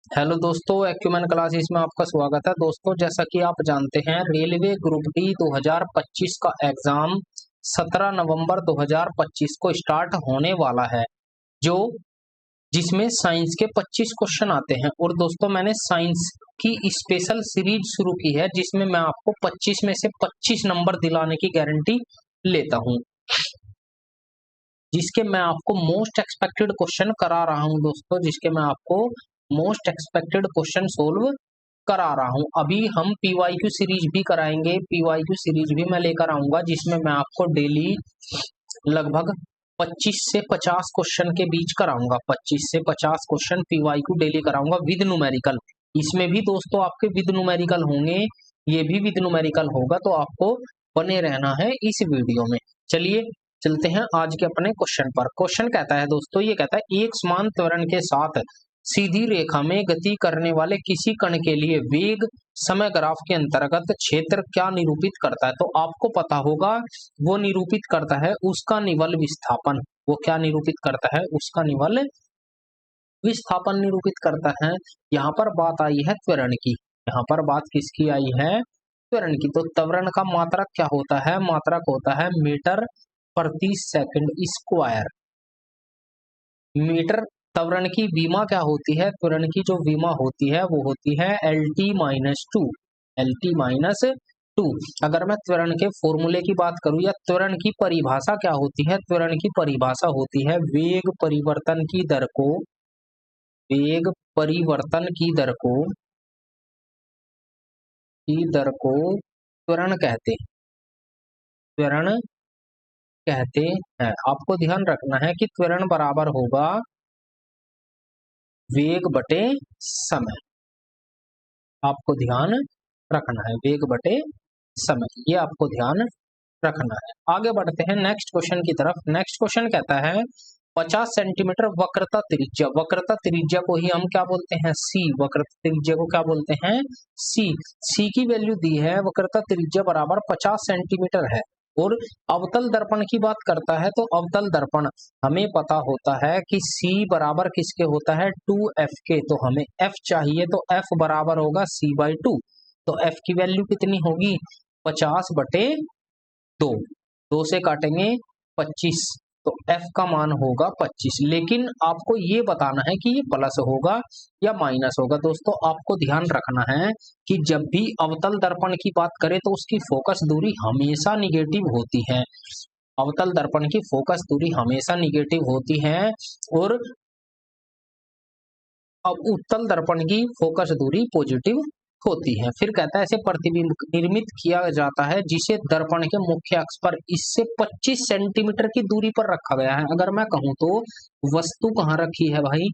Hello दोस्तों, acumen classes में आपका स्वागत है। दोस्तों, जैसा कि आप जानते हैं, रेलवे ग्रुप डी 2025 का एग्जाम 17 नवंबर 2025 को स्टार्ट होने वाला है, जो जिसमें साइंस के 25 क्वेश्चन आते हैं। और दोस्तों, मैंने साइंस की स्पेशल सीरीज शुरू की है, जिसमें मैं आपको 25 में से 25 नंबर दिलाने की गारंटी लेता हूं, जिसके मैं आपको मोस्ट एक्सपेक्टेड क्वेश्चन करा रहा हूं। दोस्तों, जिसके मैं आपको मोस्ट एक्सपेक्टेड क्वेश्चन सोल्व करा रहा हूं। अभी हम पीवाईक्यू सीरीज भी कराएंगे, पीवाईक्यू सीरीज भी मैं लेकर आऊंगा, जिसमें मैं आपको डेली लगभग 25 से 50 क्वेश्चन के बीच कराऊंगा। 25 से 50 क्वेश्चन पीवाईक्यू डेली कराऊंगा विद न्यूमेरिकल। इसमें भी दोस्तों आपके विद न्यूमेरिकल होंगे, ये भी विद न्यूमेरिकल होगा, तो आपको बने रहना है इस वीडियो में। चलिए चलते हैं आज के अपने क्वेश्चन पर। क्वेश्चन कहता है दोस्तों, ये कहता है एक समान त्वरण के साथ सीधी रेखा में गति करने वाले किसी कण के लिए वेग समय ग्राफ के अंतर्गत क्षेत्र क्या निरूपित करता है। तो आपको पता होगा, वो निरूपित करता है उसका निवल विस्थापन। वो क्या निरूपित करता है? उसका निवल विस्थापन निरूपित करता है। यहाँ पर बात आई है त्वरण की। यहाँ पर बात किसकी आई है? त्वरण की। तो त्वरण का मात्रक क्या होता है? मात्रक होता है मीटर प्रति सेकंड स्क्वायर। मीटर। त्वरण की विमा क्या होती है? त्वरण की जो विमा होती है वो होती है LT-2। LT-2। अगर मैं त्वरण के फॉर्मूले की बात करूं या त्वरण की परिभाषा क्या होती है? त्वरण की परिभाषा होती है वेग परिवर्तन की दर को, वेग परिवर्तन की दर को त्वरण कहते हैं। त्वरण कहते हैं। आपको ध्यान रखना है कि त्वरण बराबर होगा वेग बटे समय। आपको ध्यान रखना है, वेग बटे समय, ये आपको ध्यान रखना है। आगे बढ़ते हैं नेक्स्ट क्वेश्चन की तरफ। नेक्स्ट क्वेश्चन कहता है 50 सेंटीमीटर वक्रता त्रिज्या। वक्रता त्रिज्या को ही हम क्या बोलते हैं? सी। वक्रता त्रिज्या को क्या बोलते हैं? सी। सी की वैल्यू दी है, वक्रता त्रिज्या बराबर 50 सेंटीमीटर है। और अवतल दर्पण की बात करता है, तो अवतल दर्पण हमें पता होता है कि C बराबर किसके होता है? 2F के। तो हमें F चाहिए, तो F बराबर होगा C/2। तो F की वैल्यू कितनी होगी? 50/2। 2 से काटेंगे 25, तो F का मान होगा 25। लेकिन आपको ये बताना है कि ये प्लस होगा या माइनस होगा। दोस्तों, आपको ध्यान रखना है कि जब भी अवतल दर्पण की बात करें तो उसकी फोकस दूरी हमेशा निगेटिव होती है। अवतल दर्पण की फोकस दूरी हमेशा निगेटिव होती है, और अब उत्तल दर्पण की फोकस दूरी पॉजिटिव होती है। फिर कहता है, ऐसे प्रतिबिंब निर्मित किया जाता है जिसे दर्पण के मुख्य अक्ष पर इससे 25 सेंटीमीटर की दूरी पर रखा गया है। अगर मैं कहूं तो वस्तु कहाँ रखी है भाई?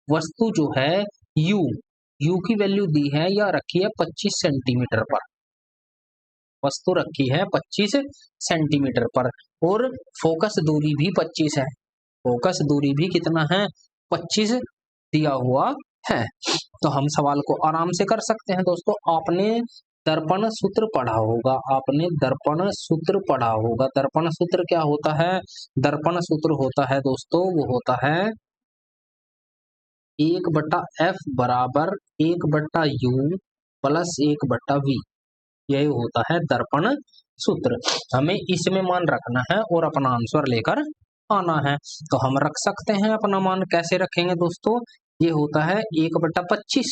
वस्तु जो है U की वैल्यू दी है या रखी है 25 सेंटीमीटर पर। वस्तु रखी है 25 सेंटीमीटर पर, और फोकस दूरी भी 25 है। फोकस दूरी भी कितना है? 25 दिया हुआ है। तो हम सवाल को आराम से कर सकते हैं। दोस्तों, आपने दर्पण सूत्र पढ़ा होगा, आपने दर्पण सूत्र पढ़ा होगा। दर्पण सूत्र क्या होता है? दर्पण सूत्र होता है दोस्तों, वो होता है 1/F बराबर 1/U प्लस 1/V। यही होता है दर्पण सूत्र। हमें इसमें मान रखना है और अपना आंसर लेकर आना है। तो हम रख सकते हैं अपना मान। कैसे रखेंगे दोस्तों? ये होता है 1/25।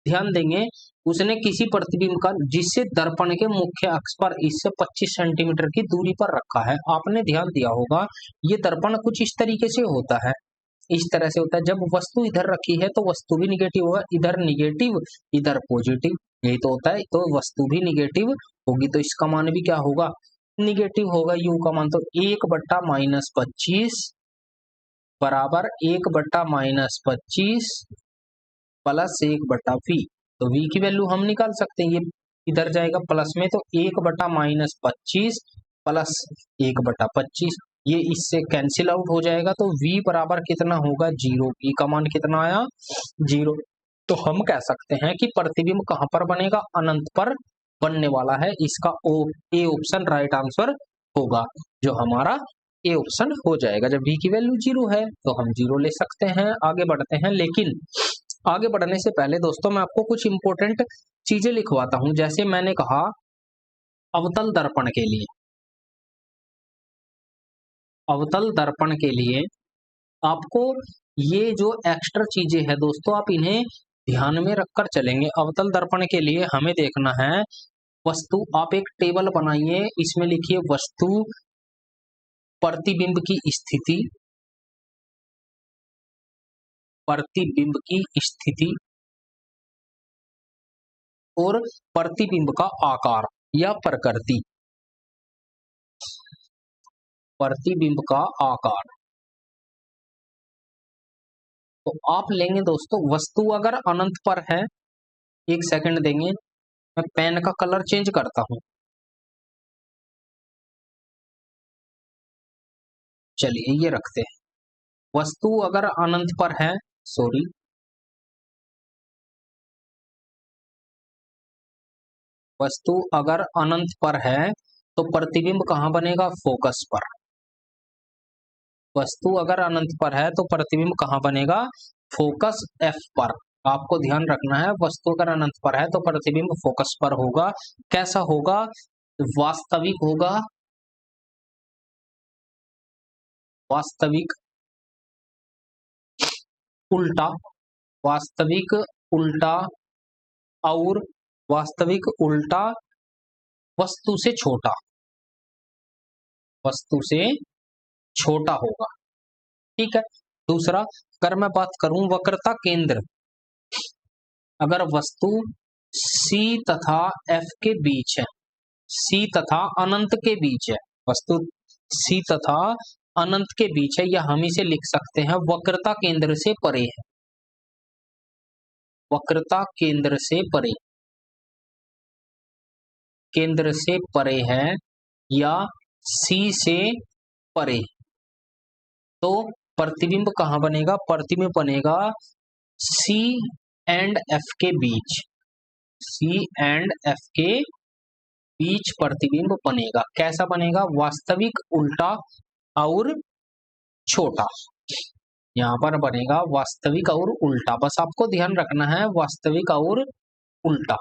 ध्यान देंगे, उसने किसी प्रतिबिंब का जिससे दर्पण के मुख्य अक्ष पर इससे 25 सेंटीमीटर की दूरी पर रखा है। आपने ध्यान दिया होगा, ये दर्पण कुछ इस तरीके से होता है, इस तरह से होता है। जब वस्तु इधर रखी है तो वस्तु भी निगेटिव होगा, इधर निगेटिव इधर पॉजिटिव, यही तो होता है। तो वस्तु भी निगेटिव होगी, तो इसका मान भी क्या होगा? निगेटिव होगा। U का मान तो 1/-25 बराबर 1/-25 प्लस 1/V। तो V की वैल्यू हम निकाल सकते हैं, ये इधर जाएगा प्लस में, तो 1/-25 प्लस 1/25, ये इससे कैंसिल आउट हो जाएगा। तो V बराबर कितना होगा? 0। V का मान कितना आया? 0। तो हम कह सकते हैं कि प्रतिबिंब कहां पर बनेगा? अनंत पर बनने वाला है। इसका ए ऑप्शन राइट आंसर होगा, जो हमारा ए ऑप्शन हो जाएगा। जब V की वैल्यू 0 है तो हम 0 ले सकते हैं। आगे बढ़ते हैं, लेकिन आगे बढ़ने से पहले दोस्तों मैं आपको कुछ इंपॉर्टेंट चीजें लिखवाता हूं। जैसे मैंने कहा अवतल दर्पण के लिए, अवतल दर्पण के लिए आपको ये जो एक्स्ट्रा चीजें हैं दोस्तों, आप इन्हें ध्यान में रखकर चलेंगे। अवतल दर्पण के लिए हमें देखना है वस्तु। आप एक टेबल बनाइए, इसमें लिखिए वस्तु, प्रतिबिंब की स्थिति, प्रतिबिंब की स्थिति और प्रतिबिंब का आकार या प्रकृति, प्रतिबिंब का आकार। तो आप लेंगे दोस्तों वस्तु अगर अनंत पर है, एक सेकंड देंगे, मैं पेन का कलर चेंज करता हूं। चलिए ये रखते हैं। वस्तु अगर अनंत पर है, सॉरी, वस्तु अगर अनंत पर है तो प्रतिबिंब कहां बनेगा? फोकस पर। वस्तु अगर अनंत पर है तो प्रतिबिंब कहां बनेगा? फोकस एफ पर। आपको ध्यान रखना है, वस्तु अगर अनंत पर है तो प्रतिबिंब फोकस पर होगा। कैसा होगा? वास्तविक होगा, वास्तविक उल्टा, वास्तविक उल्टा, और वास्तविक उल्टा वस्तु से छोटा, वस्तु से छोटा होगा। ठीक है। दूसरा, अगर मैं बात करूं वक्रता केंद्र, अगर वस्तु C तथा F के बीच है, C तथा अनंत के बीच है, वस्तु C तथा अनंत के बीच है, या हम इसे लिख सकते हैं वक्रता केंद्र से परे है, वक्रता केंद्र से परे, केंद्र से परे है या C से परे, तो प्रतिबिंब कहां बनेगा? प्रतिबिंब बनेगा C एंड F के बीच, C एंड F के बीच प्रतिबिंब बनेगा। कैसा बनेगा? वास्तविक उल्टा और छोटा। यहां पर बनेगा वास्तविक और उल्टा, बस आपको ध्यान रखना है वास्तविक और उल्टा।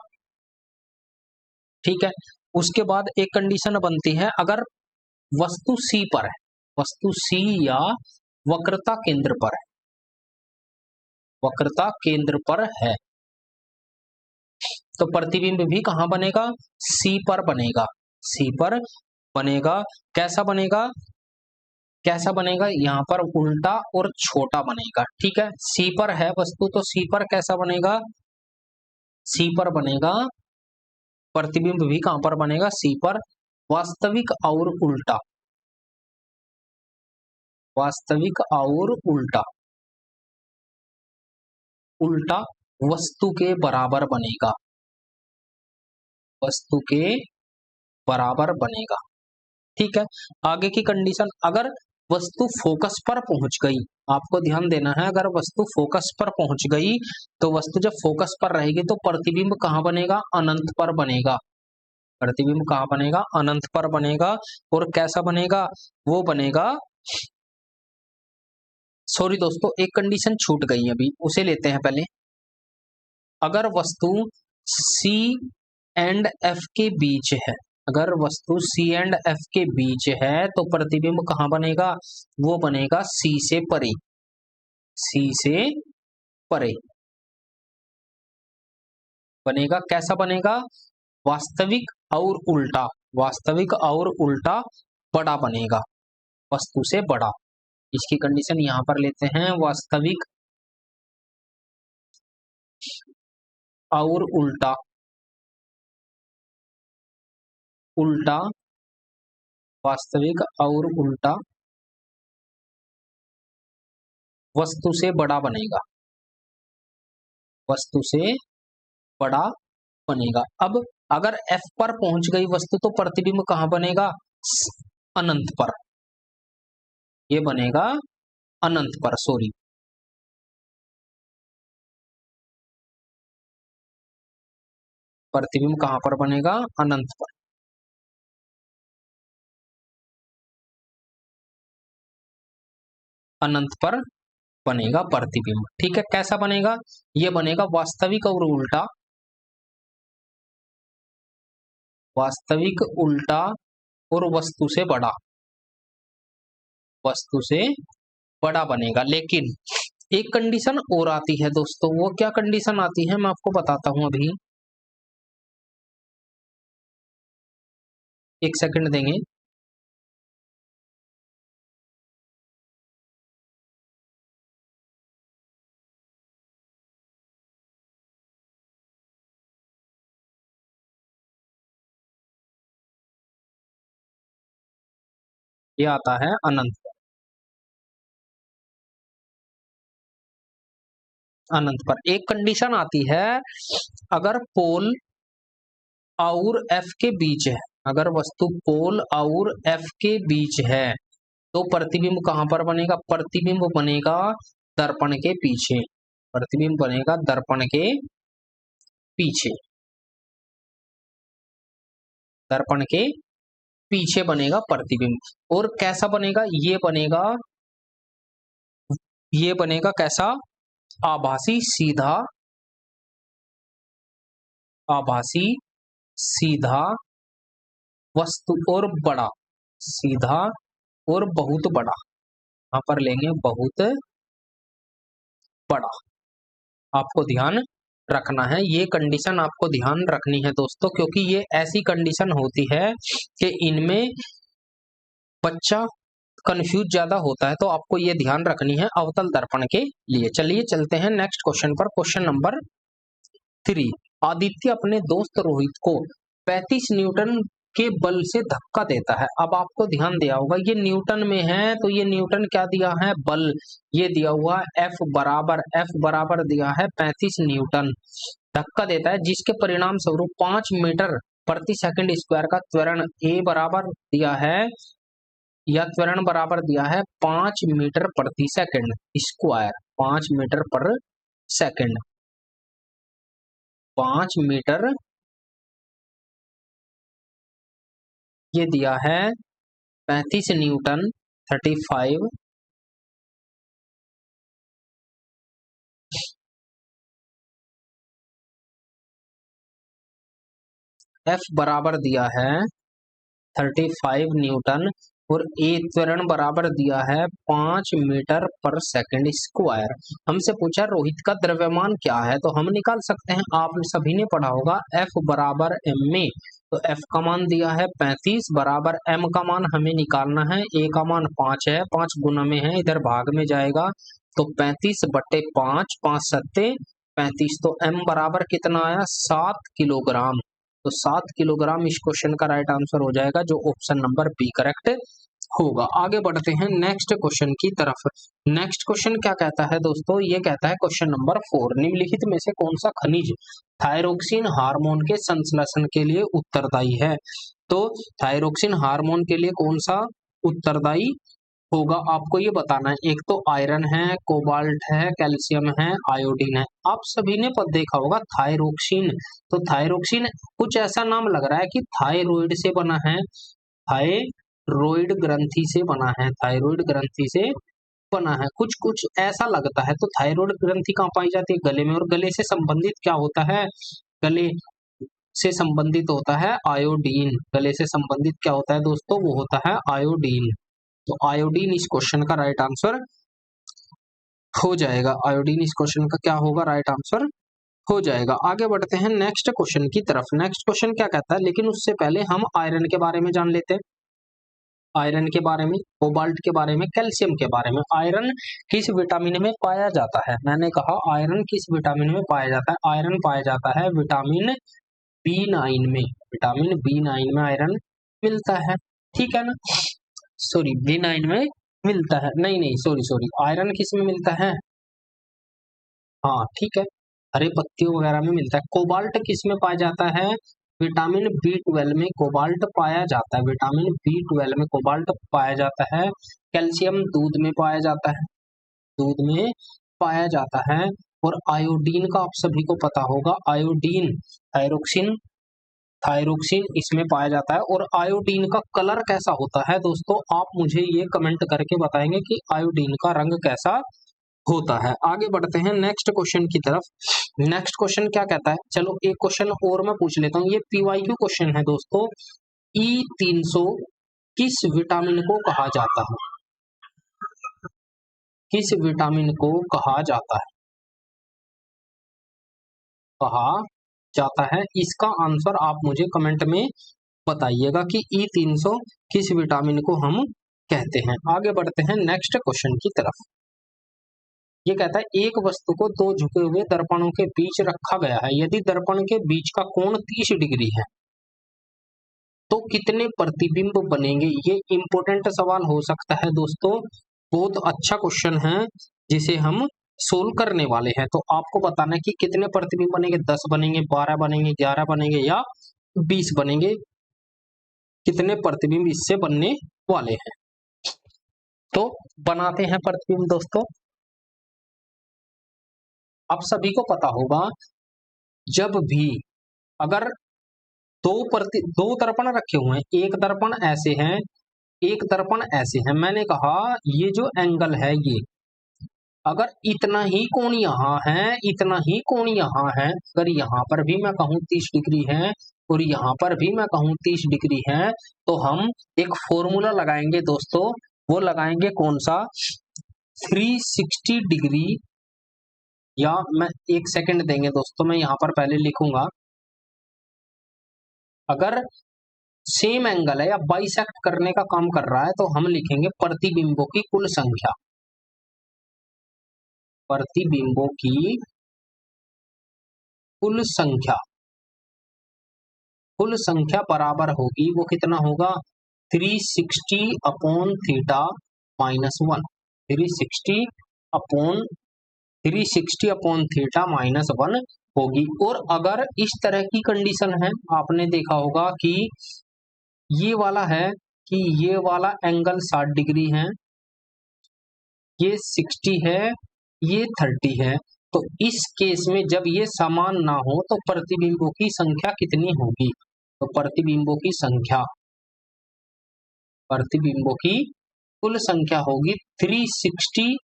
ठीक है। उसके बाद एक कंडीशन बनती है, अगर वस्तु C पर है, वस्तु C या वक्रता केंद्र पर है, वक्रता केंद्र पर है, तो प्रतिबिंब भी कहां बनेगा? C पर बनेगा, C पर बनेगा। कैसा बनेगा? कैसा बनेगा? यहां पर उल्टा और छोटा बनेगा। ठीक है। C पर है वस्तु, तो C पर कैसा बनेगा? C पर बनेगा, प्रतिबिंब भी कहां पर बनेगा? C पर। वास्तविक और उल्टा, वास्तविक और उल्टा, उल्टा वस्तु के बराबर बनेगा, वस्तु के बराबर बनेगा। ठीक है। आगे की कंडीशन, अगर वस्तु फोकस पर पहुंच गई, आपको ध्यान देना है, अगर वस्तु फोकस पर पहुंच गई तो वस्तु जब फोकस पर रहेगी तो प्रतिबिंब कहां बनेगा? अनंत पर बनेगा। प्रतिबिंब कहां बनेगा? अनंत पर बनेगा। और कैसा बनेगा? वो बनेगा, सॉरी दोस्तों एक कंडीशन छूट गई अभी, उसे लेते हैं पहले। अगर वस्तु C एंड F के बीच है, अगर वस्तु C एंड F के बीच है तो प्रतिबिंब कहां बनेगा? वो बनेगा C से परे, C से परे बनेगा। कैसा बनेगा? वास्तविक और उल्टा, वास्तविक और उल्टा बड़ा बनेगा, वस्तु से बड़ा। इसकी कंडीशन यहां पर लेते हैं, वास्तविक और उल्टा, उल्टा, वास्तविक और उल्टा वस्तु से बड़ा बनेगा, वस्तु से बड़ा बनेगा। अब अगर F पर पहुंच गई वस्तु तो प्रतिबिंब कहां बनेगा? अनंत पर, ये बनेगा अनंत पर, सॉरी, प्रतिबिंब कहां पर बनेगा? अनंत पर। अनंत पर बनेगा प्रतिबिंब। ठीक है, कैसा बनेगा? ये बनेगा वास्तविक और उल्टा, वास्तविक उल्टा और वस्तु से बड़ा, वस्तु से बड़ा बनेगा। लेकिन एक कंडीशन और आती है दोस्तों, वो क्या कंडीशन आती है मैं आपको बताता हूं अभी, एक सेकंड देंगे। ये आता है अनंत, अनंत पर। एक कंडीशन आती है, अगर पोल और एफ के बीच है, अगर वस्तु पोल और एफ के बीच है तो प्रतिबिंब कहां पर बनेगा? प्रतिबिंब बनेगा दर्पण के पीछे, प्रतिबिंब बनेगा दर्पण के पीछे, दर्पण के पीछे बनेगा प्रतिबिंब। और कैसा बनेगा? ये बनेगा कैसा? आभासी सीधा, आभासी सीधा वस्तु और बड़ा, सीधा और बहुत बड़ा, यहां पर लेंगे बहुत बड़ा। आपको ध्यान रखना है, ये कंडीशन आपको ध्यान रखनी है दोस्तों, क्योंकि ये ऐसी कंडीशन होती है कि इनमें बच्चा कंफ्यूज ज्यादा होता है, तो आपको ये ध्यान रखनी है अवतल दर्पण के लिए। चलिए चलते हैं नेक्स्ट क्वेश्चन पर। Question number 3। आदित्य अपने दोस्त रोहित को 35 न्यूटन के बल से धक्का देता है। अब आपको ध्यान दिया होगा, ये न्यूटन में है, तो ये न्यूटन क्या दिया है? बल। ये दिया हुआ F बराबर दिया है 35 न्यूटन। धक्का देता है जिसके परिणाम स्वरूप 5 मीटर प्रति सेकंड स्क्वायर का त्वरण A बराबर दिया है, या त्वरण बराबर दिया है 5 मीटर प्रति सेकंड स्क्वायर, 5 मीटर पर सेकंड, 5 मीटर ये दिया है 35 न्यूटन, 35 F बराबर दिया है 35 न्यूटन और ए त्वरण बराबर दिया है 5 मीटर पर सेकंड स्क्वायर। हमसे पूछा रोहित का द्रव्यमान क्या है, तो हम निकाल सकते हैं, आप सभी ने पढ़ा होगा F बराबर m में। तो F का मान दिया है 35 बराबर m का मान हमें निकालना है, a का मान 5 है, 5 गुना में है, इधर भाग में जाएगा तो 35 बटे 5, 5 सत्ते 35, तो m बराबर कितना आया? 7 किलोग्राम। तो 7 किलोग्राम इस क्वेश्चन का राइट आंसर हो जाएगा, जो ऑप्शन नंबर बी करेक्ट होगा। आगे बढ़ते हैं नेक्स्ट क्वेश्चन की तरफ। नेक्स्ट क्वेश्चन क्या कहता है दोस्तों? ये कहता है क्वेश्चन नंबर 4, निम्नलिखित में से कौन सा खनिज थायरोक्सिन हार्मोन के संश्लेषण के लिए उत्तरदायी है? तो थायरोक्सिन हार्मोन के लिए कौन सा उत्तरदायी होगा, आपको ये बताना है। एक तो आयरन है, कोबाल्ट है, कैल्शियम है, आयोडीन है। आप सभी ने पद देखा होगा थायरोक्सिन, तो थायरोक्सिन कुछ ऐसा नाम लग रहा है कि थायराइड से बना है, थायराइड ग्रंथि से बना है, थायराइड ग्रंथि से बना है, कुछ कुछ ऐसा लगता है। तो थायराइड ग्रंथि कहाँ पाई जाती है? गले में। और गले से संबंधित क्या होता है? गले से संबंधित होता है आयोडीन। गले से संबंधित क्या होता है दोस्तों? वो होता है आयोडीन। तो आयोडीन इस क्वेश्चन का राइट आंसर हो जाएगा। आयोडीन इस क्वेश्चन का क्या होगा? राइट आंसर हो जाएगा। आगे बढ़ते हैं नेक्स्ट क्वेश्चन की तरफ। नेक्स्ट क्वेश्चन क्या कहता है, लेकिन उससे पहले हम आयरन के बारे में जान लेते हैं, आयरन के बारे में, कोबाल्ट के बारे में, कैल्शियम के बारे में। आयरन किस विटामिन में पाया जाता है? मैंने कहा आयरन किस विटामिन में पाया जाता है? आयरन पाया जाता है विटामिन B9 में, विटामिन B9 में आयरन मिलता है, ठीक है ना? सॉरी, B9 में मिलता है, नहीं सॉरी, आयरन किस में मिलता है? हाँ ठीक है, हरे पत्तियों वगैरह में मिलता है। कोबाल्ट किस में पाया जाता है? विटामिन B12 में कोबाल्ट पाया जाता है, विटामिन B12 में कोबाल्ट पाया जाता है। कैल्शियम दूध में पाया जाता है, दूध में पाया जाता है। और आयोडीन का आप सभी को पता होगा, आयोडीन थायरोक्सिन, थायरोक्सिन इसमें पाया जाता है। और आयोडीन का कलर कैसा होता है दोस्तों? आप मुझे ये कमेंट करके बताएंगे कि आयोडीन का रंग कैसा होता है। आगे बढ़ते हैं नेक्स्ट क्वेश्चन की तरफ। नेक्स्ट क्वेश्चन क्या कहता है, चलो एक क्वेश्चन और मैं पूछ लेता हूँ। ये पीवाईक्यू क्वेश्चन है दोस्तों। E300 किस विटामिन को कहा जाता है? किस विटामिन को कहा जाता है? कहा जाता है, इसका आंसर आप मुझे कमेंट में बताइएगा कि E300 किस विटामिन को हम कहते हैं। आगे बढ़ते हैं नेक्स्ट क्वेश्चन की तरफ। ये कहता है एक वस्तु को दो झुके हुए दर्पणों के बीच रखा गया है। यदि दर्पण के बीच का कोण 30 डिग्री है तो कितने प्रतिबिंब बनेंगे? ये इंपॉर्टेंट सवाल हो सकता है दोस्तों, बहुत अच्छा क्वेश्चन है जिसे हम सोल्व करने वाले हैं। तो आपको बताना है कि कितने प्रतिबिंब बनेंगे, 10 बनेंगे, 12 बनेंगे, 11 बनेंगे या 20 बनेंगे, कितने प्रतिबिंब इससे बनने वाले हैं। तो बनाते हैं प्रतिबिंब दोस्तों। आप सभी को पता होगा, जब भी अगर दो दर्पण रखे हुए हैं, एक दर्पण ऐसे है, एक दर्पण ऐसे है, मैंने कहा ये जो एंगल है ये अगर इतना ही कोण यहाँ है, इतना ही कोण यहाँ है, अगर यहाँ पर भी मैं कहूँ 30 डिग्री है और यहाँ पर भी मैं कहूँ 30 डिग्री है, तो हम एक फॉर्मूला लगाएंगे दोस्तों। वो लगाएंगे कौन सा? 360 डिग्री, या मैं एक सेकंड देंगे दोस्तों, मैं यहाँ पर पहले लिखूंगा। अगर सेम एंगल है या बाइसेक्ट करने का काम कर रहा है तो हम लिखेंगे प्रतिबिंबों की कुल संख्या। प्रतिबिंबों की कुल संख्या, कुल संख्या बराबर होगी, वो कितना होगा? 360 अपॉन थीटा -1। 360 अपॉन थीटा -1 होगी। और अगर इस तरह की कंडीशन है, आपने देखा होगा कि ये वाला है कि ये वाला एंगल 60 डिग्री है, ये 60 है, ये 30 है, तो इस केस में जब ये समान ना हो तो प्रतिबिंबों की संख्या कितनी होगी? तो प्रतिबिंबों की संख्या, प्रतिबिंबों की कुल संख्या होगी 360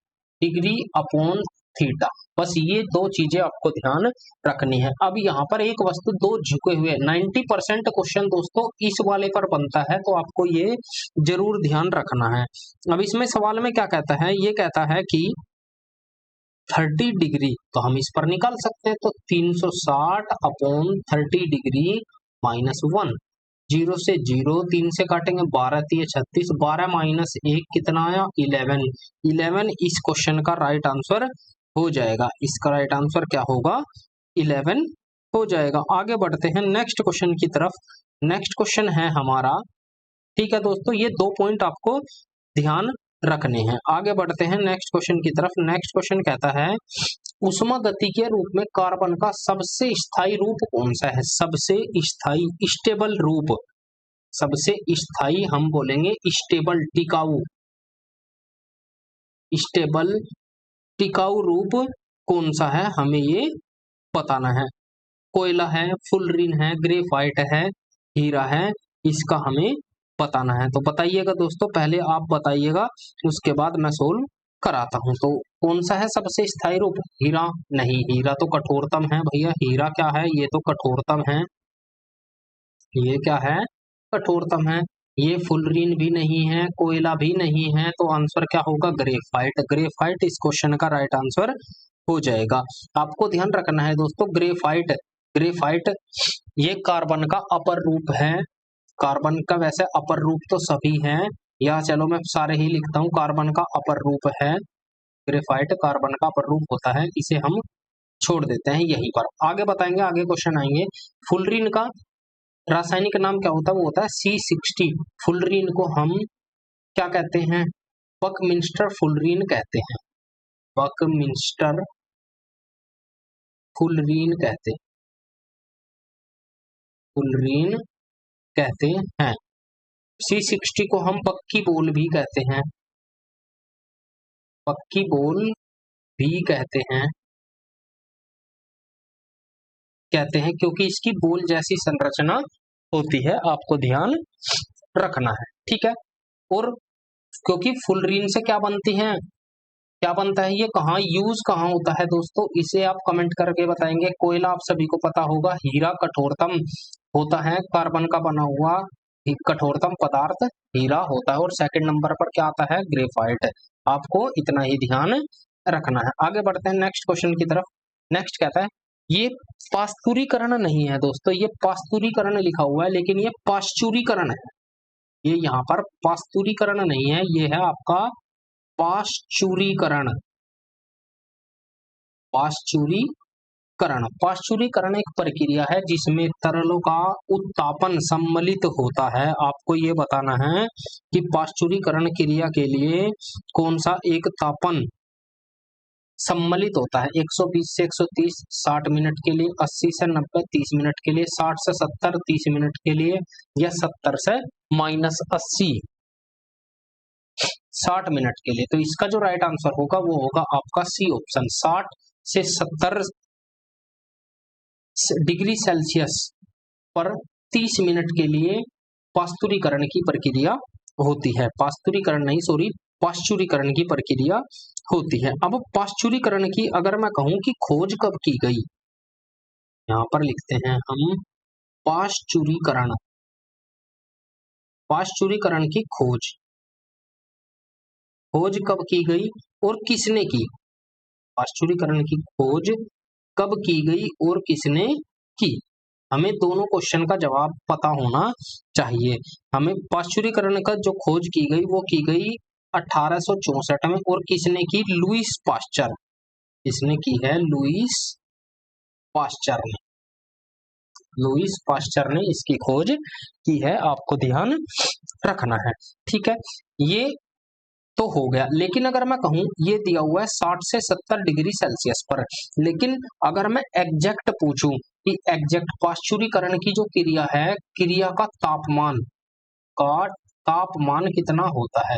डिग्री अपॉन थीटा। बस ये दो चीजें आपको ध्यान रखनी है। अब यहाँ पर एक वस्तु दो झुके हुए, 90% क्वेश्चन दोस्तों इस वाले पर बनता है, तो आपको ये जरूर ध्यान रखना है। अब इसमें सवाल में क्या कहता है? ये कहता है कि 30 डिग्री, तो हम इस पर निकाल सकते हैं। तो 360 अपॉन 30 डिग्री -1, 0 से 0, 3 से काटेंगे 12 3 36, 12 -1 कितना आया? 11। 11 इस क्वेश्चन का राइट आंसर हो जाएगा। इसका राइट आंसर क्या होगा? 11 हो जाएगा। आगे बढ़ते हैं नेक्स्ट क्वेश्चन की तरफ। नेक्स्ट क्वेश्चन है हमारा, ठीक है दोस्तों, ये दो पॉइंट आपको ध्यान रखने हैं। आगे बढ़ते हैं नेक्स्ट क्वेश्चन की तरफ। नेक्स्ट क्वेश्चन कहता है उष्मा गति के रूप में कार्बन का सबसे स्थायी रूप कौन सा है? सबसे स्थायी, स्टेबल रूप, सबसे स्थायी हम बोलेंगे स्टेबल, टिकाऊ, स्टेबल टिकाऊ रूप कौन सा है, हमें ये बताना है। कोयला है, फुलरीन है, ग्रेफाइट है, हीरा है, इसका हमें बताना है। तो बताइएगा दोस्तों, पहले आप बताइएगा, उसके बाद मैं सोल्व कराता हूं। तो कौन सा है सबसे स्थायी रूप? हीरा नहीं, हीरा तो कठोरतम है भैया। हीरा क्या है? ये तो कठोरतम है। ये क्या है? कठोरतम है। ये फुलरीन भी नहीं है, कोयला भी नहीं है, तो आंसर क्या होगा? ग्रेफाइट। ग्रेफाइट इस क्वेश्चन का राइट आंसर हो जाएगा। आपको ध्यान रखना है दोस्तों, ग्रेफाइट, ग्रेफाइट ये कार्बन का अपर रूप है। कार्बन का वैसे अपर रूप तो सभी हैं, या चलो मैं सारे ही लिखता हूँ, कार्बन का अपर रूप है ग्रेफाइट, कार्बन का अपर रूप होता है, इसे हम छोड़ देते हैं यहीं पर। आगे बताएंगे, आगे क्वेश्चन आएंगे। फुलरीन का रासायनिक नाम क्या होता है? वो होता है C60। फुलरीन को हम क्या कहते हैं? बकमिंस्टर फुलरीन कहते हैं। बकमिंस्टर फुलरीन कहते, फुलरीन कहते हैं। C60 को हम पक्की बोल भी कहते हैं, पक्की बोल भी कहते हैं क्योंकि इसकी बोल जैसी संरचना होती है, आपको ध्यान रखना है, ठीक है। और क्योंकि फुलरीन से क्या बनती है? क्या बनता है ये, कहाँ यूज कहाँ होता है दोस्तों, इसे आप कमेंट करके बताएंगे। कोयला आप सभी को पता होगा, हीरा कठोरतम होता है, कार्बन का बना हुआ कठोरतम पदार्थ हीरा होता है। और सेकंड नंबर पर क्या आता है, ग्रेफाइट। आपको इतना ही ध्यान रखना है। आगे बढ़ते हैं नेक्स्ट क्वेश्चन की तरफ। नेक्स्ट कहता है, ये पास्तुरीकरण नहीं है दोस्तों, ये पास्तुरीकरण लिखा हुआ है लेकिन ये पाश्चुरीकरण है। ये यहाँ पर पास्तुरीकरण नहीं है, ये है आपका पाश्चुरीकरण। पाश्चुरीकरण एक प्रक्रिया है जिसमें तरलों का उत्तापन सम्मिलित होता है। आपको ये बताना है कि पाश्चुरीकरण क्रिया के लिए कौन सा एक तापन सम्मिलित होता है। 120 से 130 60 मिनट के लिए, 80 से 90 30 मिनट के लिए, 60 से 70 30 मिनट के लिए, या 70 से -80 60 मिनट के लिए। तो इसका जो राइट आंसर होगा वो होगा आपका सी ऑप्शन, 60 से 70 डिग्री सेल्सियस पर 30 मिनट के लिए पास्तुरीकरण की प्रक्रिया होती है। पास्तुरीकरण नहीं, सॉरी, पाश्चुरीकरण की प्रक्रिया होती है। अब पाश्चुरीकरण की अगर मैं कहूं कि खोज कब की गई, यहां पर लिखते हैं हम पाश्चुरीकरण। पाश्चुरीकरण की खोज कब की गई और किसने की। पाश्चुरीकरण की खोज कब की गई और किसने की, हमें दोनों क्वेश्चन का जवाब पता होना चाहिए। हमें पाश्चुरीकरण का जो खोज की गई वो की गई 1864 में, और किसने की, लुईस पाश्चर। किसने की है, लुईस पाश्चर ने। लुईस पाश्चर ने इसकी खोज की है, आपको ध्यान रखना है। ठीक है, ये तो हो गया। लेकिन अगर मैं कहूं, ये दिया हुआ है 60 से 70 डिग्री सेल्सियस पर, लेकिन अगर मैं एग्जैक्ट पूछूं कि एग्जैक्ट पाश्चुरीकरण की जो क्रिया है, क्रिया का तापमान कितना होता है,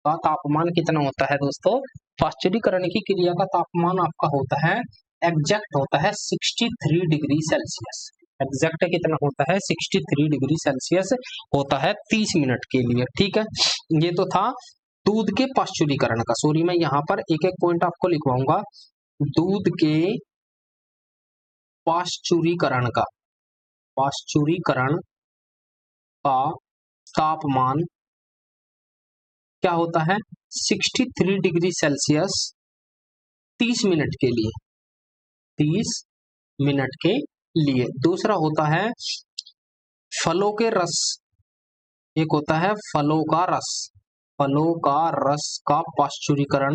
का तापमान कितना होता है दोस्तों, पाश्चुरीकरण की क्रिया का तापमान आपका होता है, एग्जैक्ट होता है 63 डिग्री सेल्सियस। एग्जैक्ट कितना होता है, 63 डिग्री सेल्सियस होता है 30 मिनट के लिए। ठीक है, ये तो था दूध के पाश्चुरीकरण का। सॉरी, मैं यहाँ पर एक एक पॉइंट आपको लिखवाऊंगा। दूध के पाश्चुरीकरण का तापमान क्या होता है, 63 डिग्री सेल्सियस 30 मिनट के लिए, 30 मिनट के लिए। दूसरा होता है फलों के रस, एक होता है फलों का रस का पाश्चुरीकरण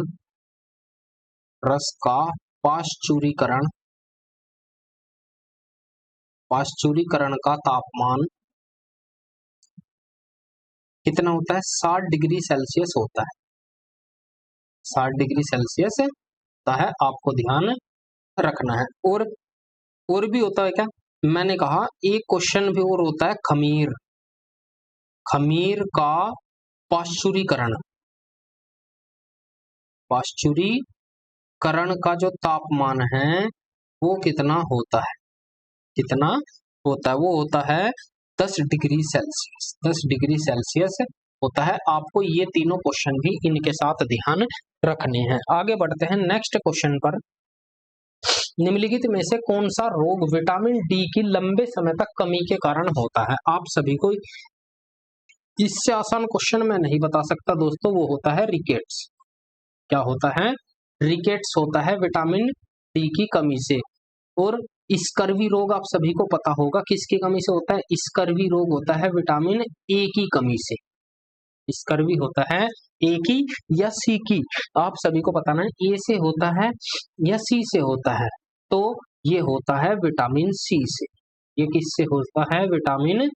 का तापमान कितना होता है, 60 डिग्री सेल्सियस होता है। 60 डिग्री सेल्सियस होता है, आपको ध्यान रखना है। और भी होता है क्या, मैंने कहा एक क्वेश्चन भी और होता है खमीर का पाश्चुरीकरण का जो तापमान है वो कितना होता है, वो होता है 10 डिग्री सेल्सियस। 10 डिग्री सेल्सियस होता है। आपको ये तीनों क्वेश्चन भी इनके साथ ध्यान रखने हैं। आगे बढ़ते हैं नेक्स्ट क्वेश्चन पर। निम्नलिखित में से कौन सा रोग विटामिन डी की लंबे समय तक कमी के कारण होता है। आप सभी को इससे आसान क्वेश्चन मैं नहीं बता सकता दोस्तों, वो होता है रिकेट्स। क्या होता है, रिकेट्स होता है विटामिन डी की कमी से। और स्कर्वी रोग आप सभी को पता होगा किसकी कमी से होता है, स्कर्वी रोग होता है विटामिन ए की कमी से। स्कर्वी होता है ए की या सी की, आप सभी को बताना है ए से होता है या सी से होता है। तो ये होता है विटामिन सी से। ये किससे होता है, विटामिन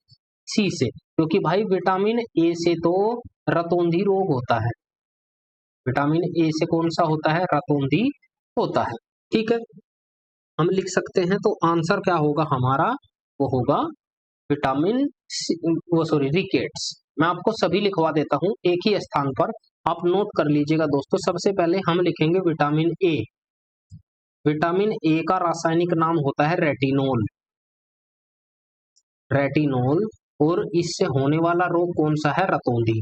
सी से, क्योंकि भाई विटामिन ए से तो रतौंधी रोग होता है। विटामिन ए से कौन सा होता है, रतौंधी होता है। ठीक है, हम लिख सकते हैं। तो आंसर क्या होगा हमारा, वो होगा विटामिन रिकेट्स। मैं आपको सभी लिखवा देता हूं एक ही स्थान पर, आप नोट कर लीजिएगा दोस्तों। सबसे पहले हम लिखेंगे विटामिन ए। विटामिन ए का रासायनिक नाम होता है रेटिनोल। और इससे होने वाला रोग कौन सा है, रतौंधी।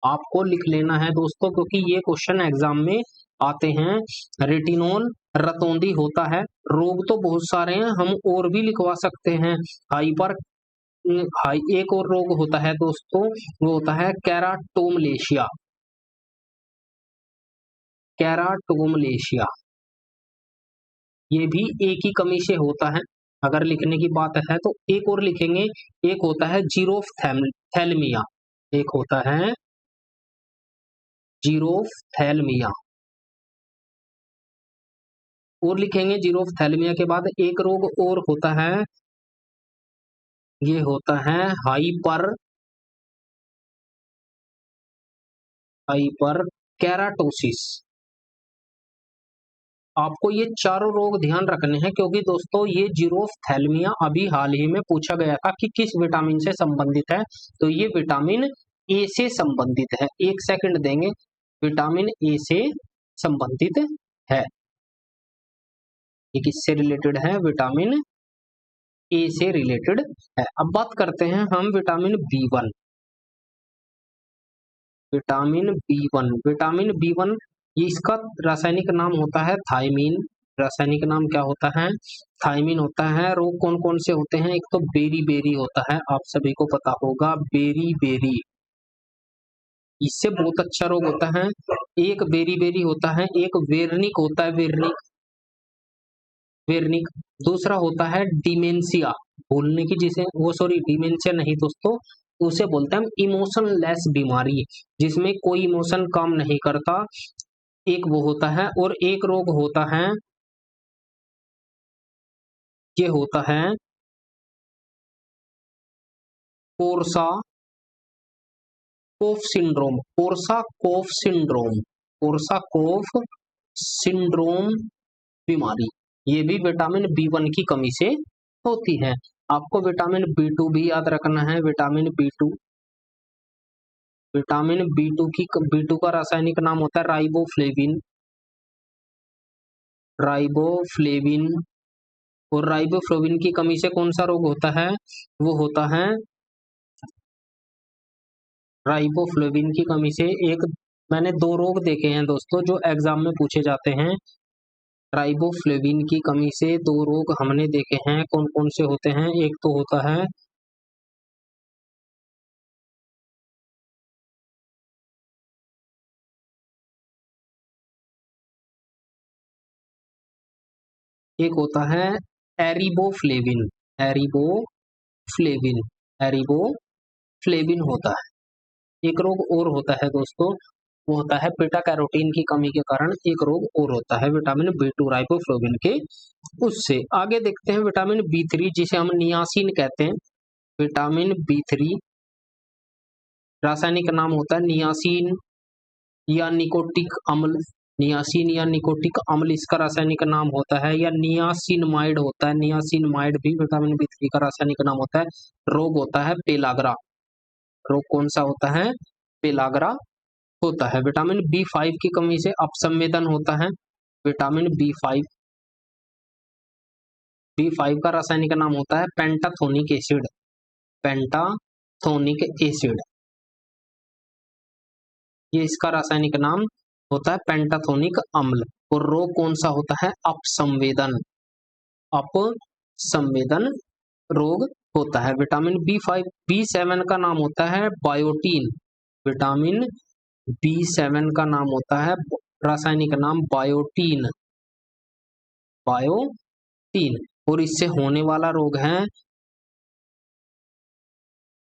आपको लिख लेना है दोस्तों, क्योंकि ये क्वेश्चन एग्जाम में आते हैं। रेटिनोल रतौंधी होता है। रोग तो बहुत सारे हैं, हम और भी लिखवा सकते हैं। हाइपर हाई एक और रोग होता है दोस्तों, वो होता है कैराटोमलेशिया। कैराटोमलेशिया ये भी एक ही कमी से होता है। अगर लिखने की बात है तो एक और लिखेंगे। एक होता है जीरोफ्थैल्मिया। एक होता है जीरोफ्थैल्मिया और लिखेंगे। जीरोफ्थैल्मिया के बाद एक रोग और होता है, ये होता है हाइपर कैराटोसिस। आपको ये चारों रोग ध्यान रखने हैं, क्योंकि दोस्तों ये जीरोफ्थैल्मिया अभी हाल ही में पूछा गया था कि किस विटामिन से संबंधित है। तो ये विटामिन ए से संबंधित है। एक सेकंड देंगे। विटामिन ए से संबंधित है। ये किससे रिलेटेड है? विटामिन ए से रिलेटेड है। अब बात करते हैं हम vitamin B one. Vitamin B one ये इसका रासायनिक नाम होता है थायमीन। रासायनिक नाम क्या होता है? थायमीन होता है। रोग कौन कौन से होते हैं? एक तो बेरी बेरी होता है, आप सभी को पता होगा बेरी बेरी, इससे बहुत अच्छा रोग होता है। एक बेरी बेरी होता है, एक वेरनिक होता है, वेरनिक वेरनिक। दूसरा होता है डिमेंशिया, भूलने की जिसे वो सॉरी डिमेंशिया नहीं दोस्तों, उसे बोलते हैं हम इमोशनलेस बीमारी, जिसमें कोई इमोशन काम नहीं करता। एक वो होता है। और एक रोग होता है, ये होता है कोर्सा कोफ सिंड्रोम। कोर्सा कोफ सिंड्रोम बीमारी, ये भी विटामिन बी वन की कमी से होती है। आपको विटामिन बी टू भी याद रखना है। विटामिन बी टू का रासायनिक नाम होता है राइबोफ्लेविन। और राइबोफ्लेविन की कमी से कौन सा रोग होता है? वो होता है राइबोफ्लेविन की कमी से एक, मैंने दो रोग देखे हैं दोस्तों जो एग्जाम में पूछे जाते हैं। राइबोफ्लेविन की कमी से दो रोग हमने देखे हैं, कौन कौन से होते हैं? एक तो होता है एक होता है एरिबोफ्लेविन। एरिबोफ्लेविन एरिबोफ्लेविन होता है। एक रोग और होता है दोस्तों, वो होता है बीटा कैरोटीन की कमी के कारण एक रोग और होता है विटामिन बी टू राइबोफ्लेविन के। उससे आगे देखते हैं विटामिन बी थ्री, जिसे हम नियासिन कहते हैं। विटामिन बी थ्री रासायनिक नाम होता है नियासिन या निकोटिक अम्ल। नियासिन या निकोटिक अम्ल इसका रासायनिक नाम होता है, या नियासिनमाइड होता है। नियासिनमाइड भी विटामिन बी थ्री का रासायनिक नाम होता है। रोग होता है पेलाग्रा। रोग कौन सा होता है? पेलाग्रा होता है। विटामिन बी फाइव की कमी से अपसंवेदन होता है। विटामिन बी फाइव का रासायनिक नाम होता है पेंटाथोनिक एसिड। पेंटाथोनिक एसिड ये इसका रासायनिक नाम होता है पेंटाथोनिक अम्ल। और रोग कौन सा होता है? अपसंवेदन रोग होता है। Vitamin B five B seven का नाम होता है बायोटीन। विटामिन बी सेवन का नाम होता है रासायनिक नाम बायोटीन। और इससे होने वाला रोग है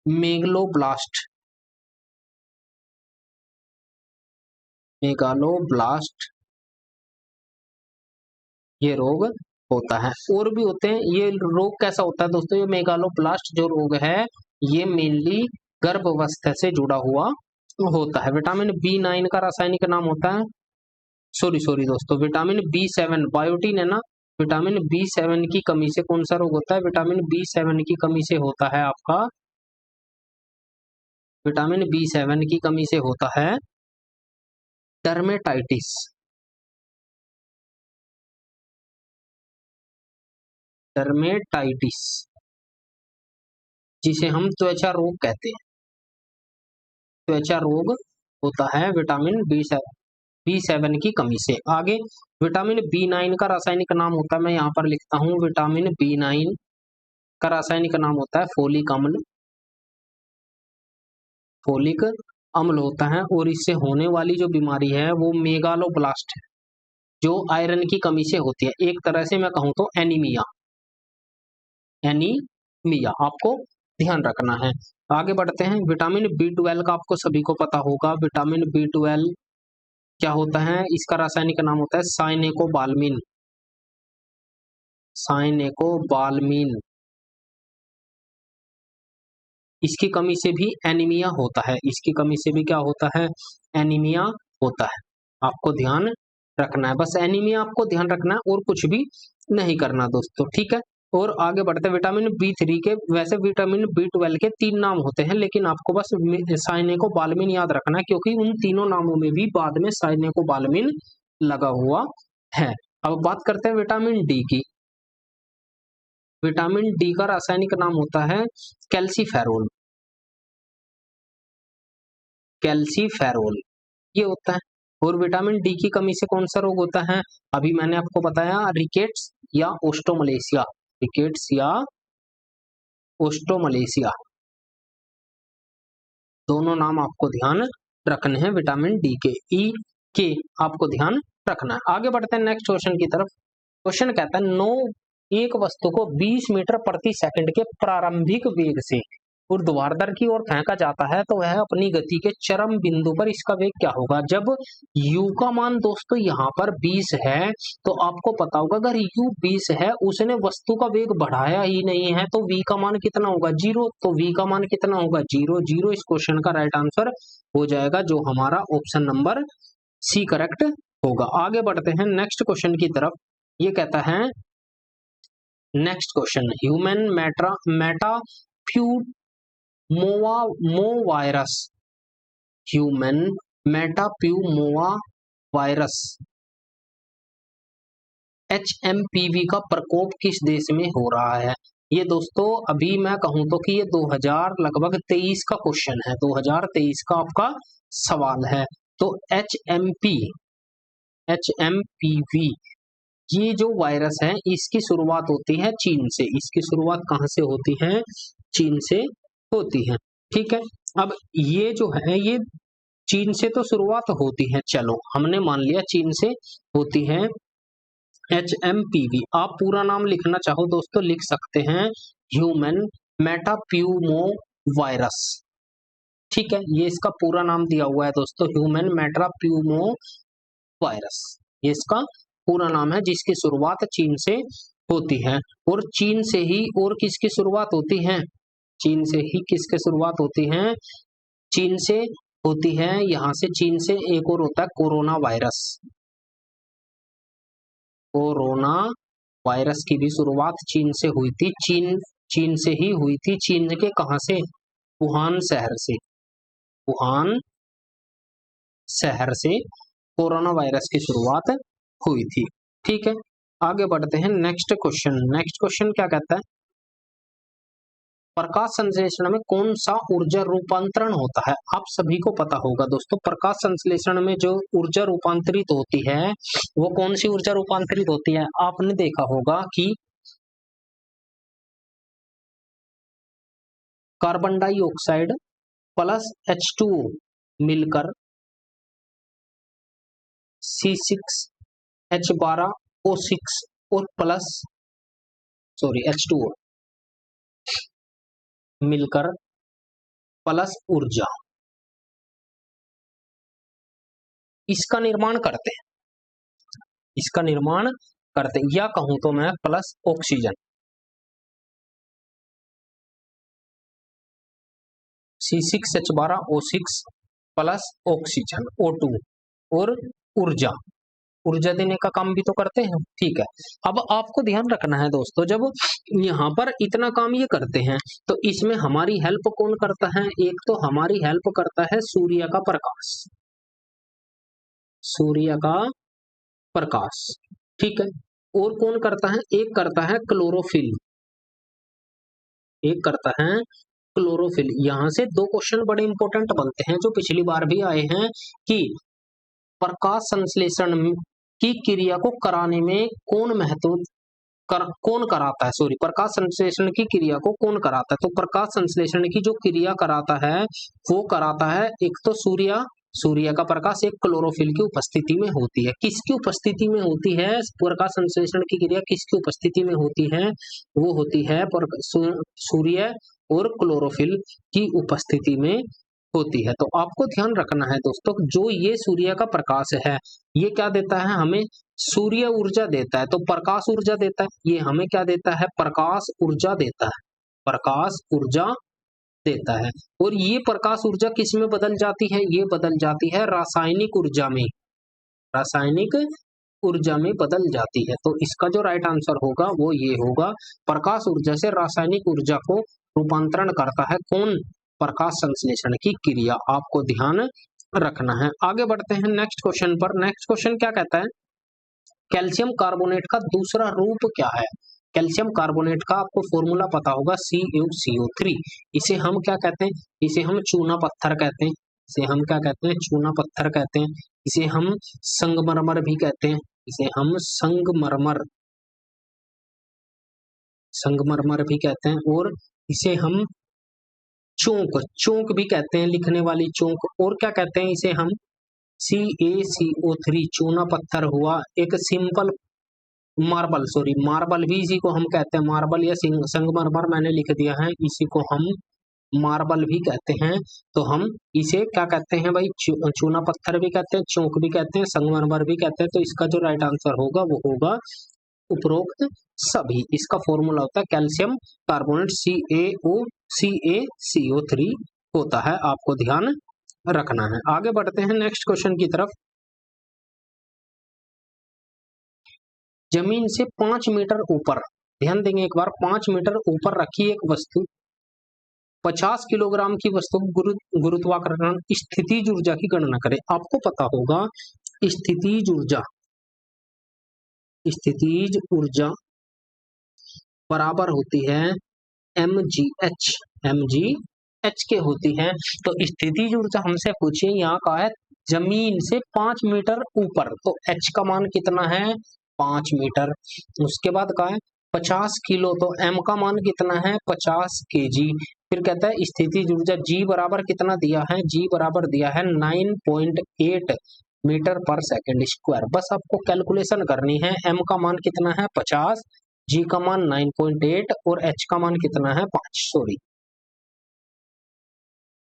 मेगलोब्लास्ट। मेगालोब्लास्ट ये रोग होता है। और भी होते हैं। ये रोग कैसा होता है दोस्तों? ये मेगालोब्लास्ट जो रोग है ये मेनली गर्भावस्था से जुड़ा हुआ होता है। विटामिन बी नाइन का रासायनिक नाम होता है, सॉरी सॉरी दोस्तों, विटामिन बी सेवन, बायोटीन है ना। विटामिन बी सेवन की कमी से कौन सा रोग होता है? विटामिन बी सेवन की कमी से होता है आपका, विटामिन बी सेवन की कमी से होता है डर्मेटाइटिस। डर्मेटाइटिस जिसे हम त्वचा रोग कहते हैं। त्वचा रोग होता है विटामिन बी सेवन। B7 की कमी से। आगे विटामिन B9 का रासायनिक नाम होता है, मैं यहाँ पर लिखता हूँ, विटामिन B9 का रासायनिक नाम होता है फोलिक अम्ल। फोलिक अम्ल होता है और इससे होने वाली जो बीमारी है वो मेगालोब्लास्ट है, जो आयरन की कमी से होती है। एक तरह से मैं कहूँ तो एनीमिया, एनीमिया आपको ध्यान रखना है। आगे बढ़ते हैं, विटामिन B12 का आपको सभी को पता होगा। विटामिन B12 क्या होता है, इसका रासायनिक नाम होता है साइनेकोबाल्मिन। साइनेकोबाल्मिन, इसकी कमी से भी एनीमिया होता है। इसकी कमी से भी क्या होता है, एनीमिया होता है। आपको ध्यान रखना है, बस एनीमिया आपको ध्यान रखना है और कुछ भी नहीं करना दोस्तों, ठीक है। और आगे बढ़ते हैं, विटामिन B3 के, वैसे विटामिन B12 के 3 नाम होते हैं, लेकिन आपको बस साइनेकोबाल्मिन याद रखना है, क्योंकि उन तीनों नामों में भी बाद में साइनेकोबाल्मिन लगा हुआ है। अब बात करते हैं विटामिन डी की। विटामिन डी का रासायनिक नाम होता है कैल्सीफेरोल। कैल्सीफेरोल ये होता है। और विटामिन डी की कमी से कौन सा रोग होता है, अभी मैंने आपको बताया, रिकेट्स या ओस्टोमलेशिया। रिकेट्स या ओस्टोमलेशिया, दोनों नाम आपको ध्यान रखने हैं विटामिन डी के। ई के आपको ध्यान रखना है। आगे बढ़ते हैं नेक्स्ट क्वेश्चन की तरफ। क्वेश्चन कहता है, नो एक वस्तु को 20 मीटर प्रति सेकंड के प्रारंभिक वेग से ऊर्ध्वाधर की ओर फेंका जाता है, तो वह अपनी गति के चरम बिंदु पर इसका वेग क्या होगा। जब u का मान दोस्तों यहाँ पर 20 है, तो आपको पता होगा अगर u 20 है, उसने वस्तु का वेग बढ़ाया ही नहीं है, तो v का मान कितना होगा, 0। तो v का मान कितना होगा, 0। 0 इस क्वेश्चन का राइट आंसर हो जाएगा, जो हमारा ऑप्शन नंबर सी करेक्ट होगा। आगे बढ़ते हैं नेक्स्ट क्वेश्चन की तरफ। ये कहता है, next question, human metapneumo virus, human metapneumo virus HMPV का प्रकोप किस देश में हो रहा है। ये दोस्तों अभी मैं कहूं तो कि ये 2000 लगभग 23 का क्वेश्चन है, 2023 का आपका सवाल है। तो HMPV ये जो वायरस है, इसकी शुरुआत होती है चीन से। इसकी शुरुआत कहाँ से होती है, चीन से होती है, ठीक है। अब ये जो है, ये चीन से तो शुरुआत होती है, चलो हमने मान लिया चीन से होती है HMPV। आप पूरा नाम लिखना चाहो दोस्तों लिख सकते हैं, ह्यूमन मेटाप्यूमो वायरस, ठीक है। ये इसका पूरा नाम दिया हुआ है दोस्तों, ह्यूमन मेटाप्यूमो वायरस, ये इसका पूरा नाम है, जिसकी शुरुआत चीन से होती है। और चीन से ही और किसकी शुरुआत होती है, चीन से ही किसकी शुरुआत होती है, चीन से होती है, यहां से चीन से एक और होता है कोरोना वायरस। कोरोना वायरस की भी शुरुआत चीन से हुई थी, चीन से ही हुई थी। चीन के कहां से, वुहान शहर से, वुहान शहर से कोरोना वायरस की शुरुआत हुई थी, ठीक है। आगे बढ़ते हैं नेक्स्ट क्वेश्चन। नेक्स्ट क्वेश्चन क्या कहता है, प्रकाश संश्लेषण में कौन सा ऊर्जा रूपांतरण होता है। आप सभी को पता होगा दोस्तों, प्रकाश संश्लेषण में जो ऊर्जा रूपांतरित होती है, वो कौन सी ऊर्जा रूपांतरित होती है। आपने देखा होगा कि कार्बन डाइऑक्साइड प्लस H2O मिलकर C6H12O6 और प्लस H2O मिलकर प्लस ऊर्जा, इसका निर्माण करते हैं, इसका निर्माण करते हैं, या कहूं तो मैं plus oxygen, C6H12O6 plus oxygen O2 और ऊर्जा, ऊर्जा देने का काम भी तो करते हैं, ठीक है। अब आपको ध्यान रखना है दोस्तों, जब यहाँ पर इतना काम ये करते हैं, तो इसमें हमारी हेल्प कौन करता है, एक तो हमारी हेल्प करता है सूर्य का प्रकाश, सूर्य का प्रकाश, ठीक है। और कौन करता है, एक करता है क्लोरोफिल, एक करता है क्लोरोफिल। यहां से दो क्वेश्चन बड़े इंपॉर्टेंट बनते हैं, जो पिछली बार भी आए हैं, कि प्रकाश संश्लेषण की क्रिया को कराने में कौन कराता है, सॉरी, प्रकाश संश्लेषण की क्रिया को कौन कराता है? तो प्रकाश संश्लेषण की जो क्रिया कराता है वो कराता है एक तो सूर्य का प्रकाश, एक क्लोरोफिल की उपस्थिति में होती है। किसकी उपस्थिति में होती है प्रकाश संश्लेषण की क्रिया? किसकी उपस्थिति में होती है? वो होती है सूर्य और क्लोरोफिल की उपस्थिति में होती है। तो आपको ध्यान रखना है दोस्तों, जो ये सूर्य का प्रकाश है ये क्या देता है हमें? सूर्य ऊर्जा देता है। तो प्रकाश ऊर्जा देता है, ये हमें क्या देता है? प्रकाश ऊर्जा देता है, प्रकाश ऊर्जा देता है। और ये प्रकाश ऊर्जा किस में बदल जाती है? ये बदल जाती है रासायनिक ऊर्जा में, रासायनिक ऊर्जा में बदल जाती है। तो इसका जो राइट आंसर होगा वो ये होगा, प्रकाश ऊर्जा से रासायनिक ऊर्जा को रूपांतरण करता है कौन? प्रकाश संश्लेषण की क्रिया। आपको ध्यान रखना है। आगे बढ़ते हैं नेक्स्ट क्वेश्चन पर। नेक्स्ट क्वेश्चन क्या कहता है? कैल्शियम कार्बोनेट का दूसरा रूप क्या है? कैल्शियम कार्बोनेट का आपको फॉर्मूला पता होगा, CuCO3। इसे हम क्या कहते हैं? इसे हम चूना पत्थर कहते हैं। इसे हम क्या कहते हैं? चूना पत्थर कहते हैं। इसे हम संगमरमर भी कहते हैं। इसे हम संगमरमर भी कहते हैं। और इसे हम चौक भी कहते हैं, लिखने वाली चौक। और क्या कहते हैं इसे हम? CaCO3 चूना पत्थर हुआ। एक सिंपल मार्बल, सॉरी मार्बल भी इसी को हम कहते हैं, मार्बल या संगमरमर मैंने लिख दिया है, इसी को हम मार्बल भी कहते हैं। तो हम इसे क्या कहते हैं भाई? चूना पत्थर भी कहते हैं, चौक भी कहते हैं, संगमरमर भी कहते हैं। तो इसका जो राइट आंसर होगा वो होगा उपरोक्त सभी। इसका फॉर्मूला होता है कैल्शियम कार्बोनेट, CaCO3 होता है। आपको ध्यान रखना है। आगे बढ़ते हैं नेक्स्ट क्वेश्चन की तरफ। जमीन से 5 मीटर ऊपर, ध्यान देंगे एक बार, 5 मीटर ऊपर रखी एक वस्तु 50 किलोग्राम की वस्तु गुरुत्वाकर्षण स्थितिज ऊर्जा की गणना करें। आपको पता होगा स्थितिज ऊर्जा बराबर होती है mgh के होती है। तो स्थितिज ऊर्जा हमसे पूछिए, यहाँ का है जमीन से 5 मीटर ऊपर, तो h का मान कितना है? 5 मीटर। उसके बाद का है 50 किलो, तो m का मान कितना है? 50 kg। फिर कहता है स्थितिज ऊर्जा G बराबर कितना दिया है? G बराबर दिया है 9.8 मीटर पर सेकेंड स्क्वायर। बस आपको कैलकुलेशन करनी है। m का मान कितना है? 50, G का मान 9.8 और h का मान कितना है? 5, सॉरी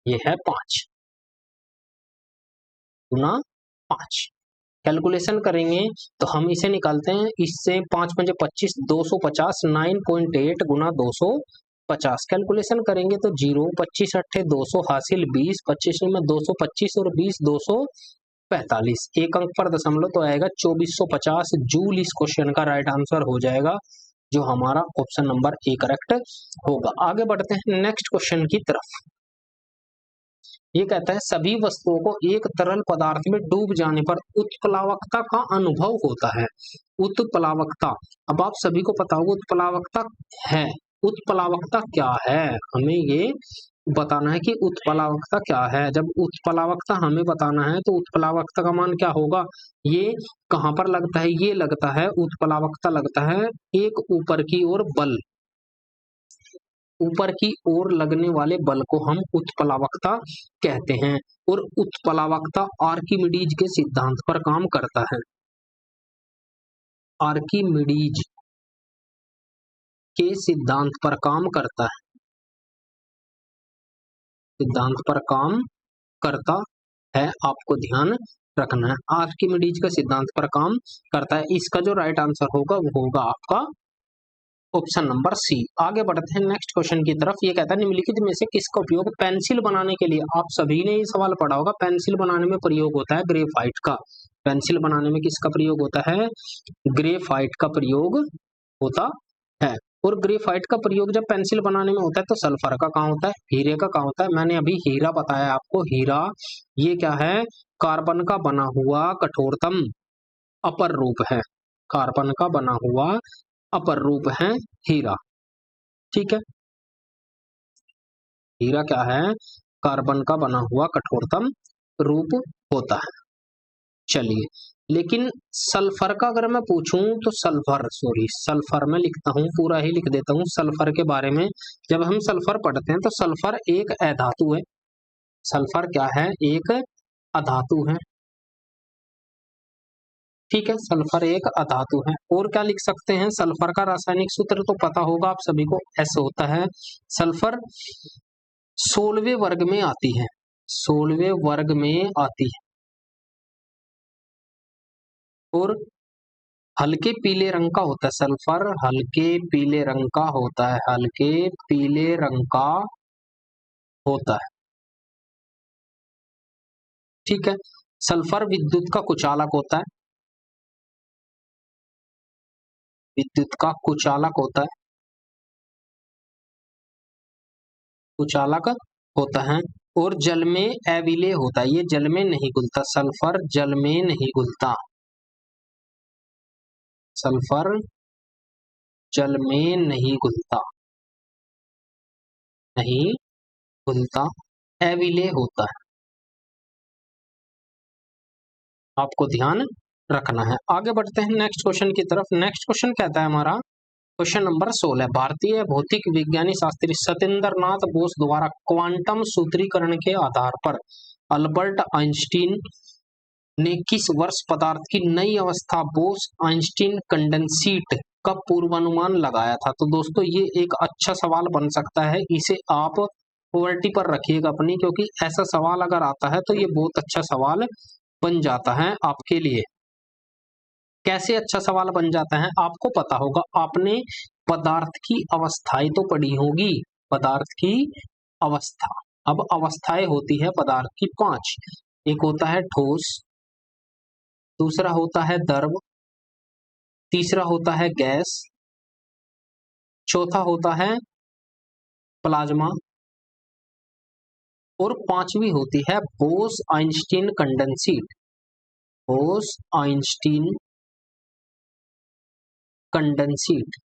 ये है 5 गुना 5। कैलकुलेशन करेंगे तो हम इसे निकालते हैं, इससे 5 पंजे 25, 250, 9.8 गुना 250। कैलकुलेशन करेंगे तो 0, 25 अट्ठे 200 हासिल 20, 25 में 225 और 20 245। एक अंक पर दशमलव तो आएगा 2450 जूल इस क्वेश्चन का राइट आंसर हो जाएगा, जो हमारा ऑप्शन नंबर ए करेक्ट होगा। आगे बढ़ते हैं नेक्स्ट क्वेश्चन की तरफ। ये कहता है सभी वस्तुओं को एक तरल पदार्थ में डूब जाने पर उत्प्लावकता का अनुभव होता है। उत्प्लावकता, अब आप सभी को पता होगा उत्प्लावकता है। उत्प्लावकता क्या है हमें ये बताना है कि उत्प्लावकता क्या है। जब उत्प्लावकता हमें बताना है तो उत्प्लावकता का मान क्या होगा? ये कहाँ पर लगता है? ये लगता है, उत्प्लावकता लगता है एक ऊपर की ओर बल, ऊपर की ओर लगने वाले बल को हम उत्प्लावकता कहते हैं। और उत्प्लावकता आर्किमिडीज के सिद्धांत पर काम करता है। आर्किमिडीज के सिद्धांत पर काम करता है, सिद्धांत पर काम करता है। आपको ध्यान रखना है, आर्किमिडीज का सिद्धांत पर काम करता है। इसका जो राइट आंसर होगा वो होगा आपका ऑप्शन नंबर सी। आगे बढ़ते हैं नेक्स्ट क्वेश्चन की तरफ। ये कहता है निम्नलिखित में से किसका उपयोग पेंसिल बनाने के लिए? आप सभी ने ये सवाल पढ़ा होगा, पेंसिल बनाने में प्रयोग होता है ग्रेफाइट का। पेंसिल बनाने में किसका प्रयोग होता है? ग्रेफाइट का प्रयोग होता है। और ग्रेफाइट का प्रयोग जब पेंसिल बनाने में होता है तो सल्फर का कहाँ होता है? हीरे का कहाँ होता है? मैंने अभी हीरा बताया आपको। हीरा ये क्या है? कार्बन का बना हुआ कठोरतम अपर रूप है। कार्बन का बना हुआ अपर रूप है हीरा। ठीक है, हीरा क्या है? कार्बन का बना हुआ कठोरतम रूप होता है। चलिए, लेकिन सल्फर का अगर मैं पूछूं तो सल्फर में लिखता हूं, पूरा ही लिख देता हूं सल्फर के बारे में। जब हम सल्फर पढ़ते हैं तो सल्फर एक अधातु है। सल्फर क्या है? एक अधातु है। ठीक है, सल्फर एक अधातु है। और क्या लिख सकते हैं? सल्फर का रासायनिक सूत्र तो पता होगा आप सभी को, एस होता है। सल्फर 16वें वर्ग में आती है, 16वें वर्ग में आती है। और हल्के पीले रंग का होता है सल्फर, हल्के पीले रंग का होता है, हल्के पीले रंग का होता है। ठीक है, सल्फर विद्युत का कुचालक होता है, विद्युत का कुचालक होता है, कुचालक होता है। और जल में अविलेय होता है, ये जल में नहीं घुलता, सल्फर जल में नहीं घुलता, सल्फर जल में नहीं घुलता, नहीं घुलता, अविलेय होता है। आपको ध्यान रखना है। आगे बढ़ते हैं नेक्स्ट क्वेश्चन की तरफ। नेक्स्ट क्वेश्चन कहता है हमारा क्वेश्चन नंबर 16, भारतीय भौतिक विज्ञानी शास्त्री सत्येंद्र नाथ बोस द्वारा क्वांटम सूत्रीकरण के आधार पर अल्बर्ट आइंस्टीन ने किस वर्ष पदार्थ की नई अवस्था बोस आइंस्टीन कंडेंसिट का पूर्वानुमान लगाया था? तो दोस्तों ये एक अच्छा सवाल बन सकता है, इसे आप प्योरिटी पर रखिएगा अपनी, क्योंकि ऐसा सवाल अगर आता है तो ये बहुत अच्छा सवाल बन जाता है आपके लिए। कैसे अच्छा सवाल बन जाता है? आपको पता होगा, आपने पदार्थ की अवस्थाएं तो पढ़ी होगी, पदार्थ की अवस्था। अब अवस्थाएं होती है पदार्थ की 5। एक होता है ठोस, दूसरा होता है द्रव, तीसरा होता है गैस, चौथा होता है प्लाज्मा, और पांचवी होती है बोस आइंस्टीन कंडेंसिट, बोस आइंस्टीन कंडेंसिट।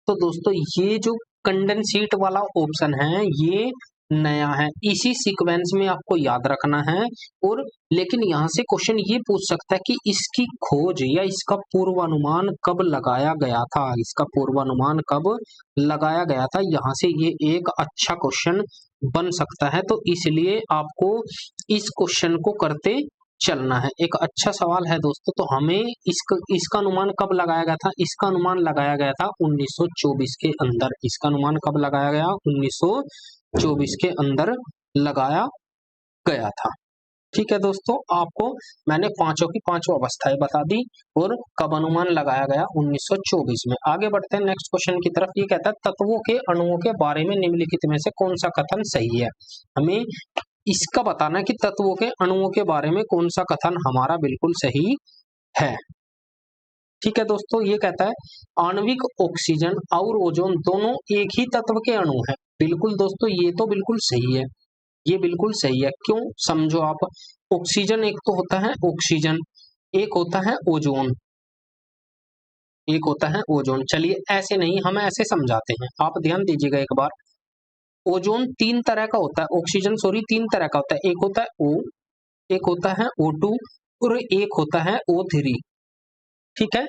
तो दोस्तों ये जो कंडेंसिट वाला ऑप्शन है ये नया है, इसी सीक्वेंस में आपको याद रखना है। और लेकिन यहां से क्वेश्चन ये पूछ सकता है कि इसकी खोज या इसका पूर्वानुमान कब लगाया गया था, इसका पूर्वानुमान कब लगाया गया था, यहां से ये एक अच्छा क्वेश्चन बन सकता है। तो इसलिए आपको इस क्वेश्चन को करते चलना है। एक अच्छा सवाल है दोस्तों। तो हमें इसका अनुमान कब लगाया गया था? इसका अनुमान लगाया गया था 1924 के अंदर। इसका अनुमान कब लगाया गया? 1924 के अंदर लगाया गया था। ठीक है दोस्तों, आपको मैंने पांचों की पांचों अवस्थाएं बता दी और कब अनुमान लगाया गया 1924 में। आगे बढ़ते हैं नेक्स्ट क्वेश्चन की तरफ। ये कहता है तत्वों के अणुओं के बारे में निम्नलिखित में से कौन सा कथन सही है? हमें इसका बताना है कि तत्वों के अणुओं के बारे में कौन सा कथन हमारा बिल्कुल सही है। ठीक है दोस्तों, ये कहता है आणविक ऑक्सीजन और ओजोन दोनों एक ही तत्व के अणु है। बिल्कुल दोस्तों, ये तो बिल्कुल सही है, ये बिल्कुल सही है। क्यों? समझो आप, ऑक्सीजन एक तो होता है ऑक्सीजन, एक होता है ओजोन, एक होता है ओजोन। चलिए ऐसे नहीं, हम ऐसे समझाते हैं, आप ध्यान दीजिएगा एक बार। ओजोन तीन तरह का होता है, ऑक्सीजन सॉरी तीन तरह का होता है। एक होता है ओ, एक होता है O2 और एक होता है O3। ठीक है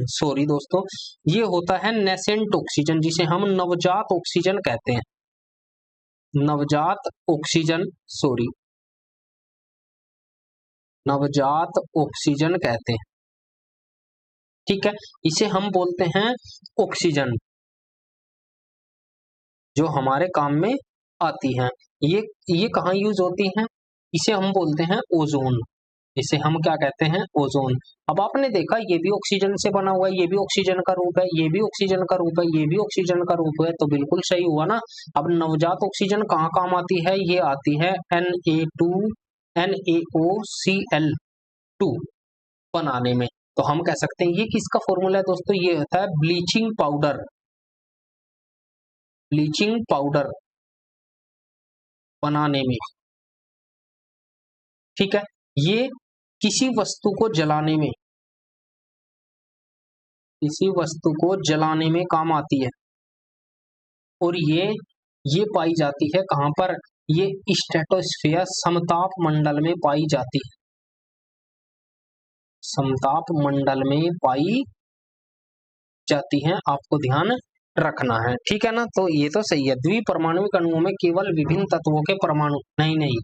सॉरी दोस्तों, ये होता है नेसेंट ऑक्सीजन, जिसे हम नवजात ऑक्सीजन कहते हैं, नवजात ऑक्सीजन, सॉरी नवजात ऑक्सीजन कहते हैं। ठीक है, इसे हम बोलते हैं ऑक्सीजन, जो हमारे काम में आती हैं। ये कहाँ यूज होती हैं? इसे हम बोलते हैं ओजोन, इसे हम क्या कहते हैं? ओजोन। अब आपने देखा ये भी ऑक्सीजन से बना हुआ है, ये भी ऑक्सीजन का रूप है, ये भी ऑक्सीजन का रूप है, ये भी ऑक्सीजन का रूप है, तो बिल्कुल सही हुआ ना। अब नवजात ऑक्सीजन कहाँ काम आती है? ये आती है NaOCl2 बनाने में। तो हम कह सकते हैं ये किसका फॉर्मूला है दोस्तों? ये होता है ब्लीचिंग पाउडर, ब्लीचिंग पाउडर बनाने में। ठीक है, ये किसी वस्तु को जलाने में, किसी वस्तु को जलाने में काम आती है। और ये पाई जाती है कहां पर? ये स्ट्रेटोस्फियर समताप मंडल में पाई जाती है, समताप मंडल में पाई जाती हैं, आपको ध्यान रखना है, ठीक है ना। तो ये तो सही है। द्विपरमाणुक अणुओं में केवल विभिन्न तत्वों के परमाणु, नहीं नहीं,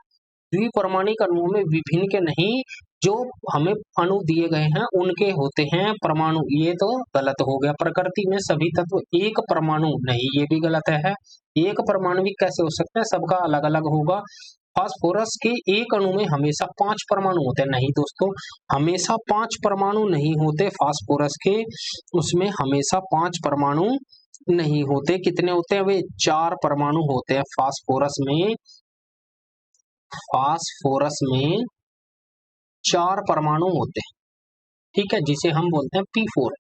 द्विपरमाणुक अणुओं में विभिन्न के नहीं, जो हमें अणु दिए गए हैं उनके होते हैं परमाणु, ये तो गलत हो गया। प्रकृति में सभी तत्व एक परमाणु, नहीं ये भी गलत है। एक परमाणु भी कैसे हो सकता है, सबका अलग अलग होगा। फास्फोरस के एक अणु में हमेशा 5 परमाणु होते हैं, नहीं दोस्तों, हमेशा 5 परमाणु नहीं होते फास्फोरस के, उसमें हमेशा 5 परमाणु नहीं होते। कितने होते हैं वे, 4 परमाणु होते हैं फास्फोरस में, फास्फोरस में 4 परमाणु होते हैं, ठीक है, जिसे हम बोलते हैं P4,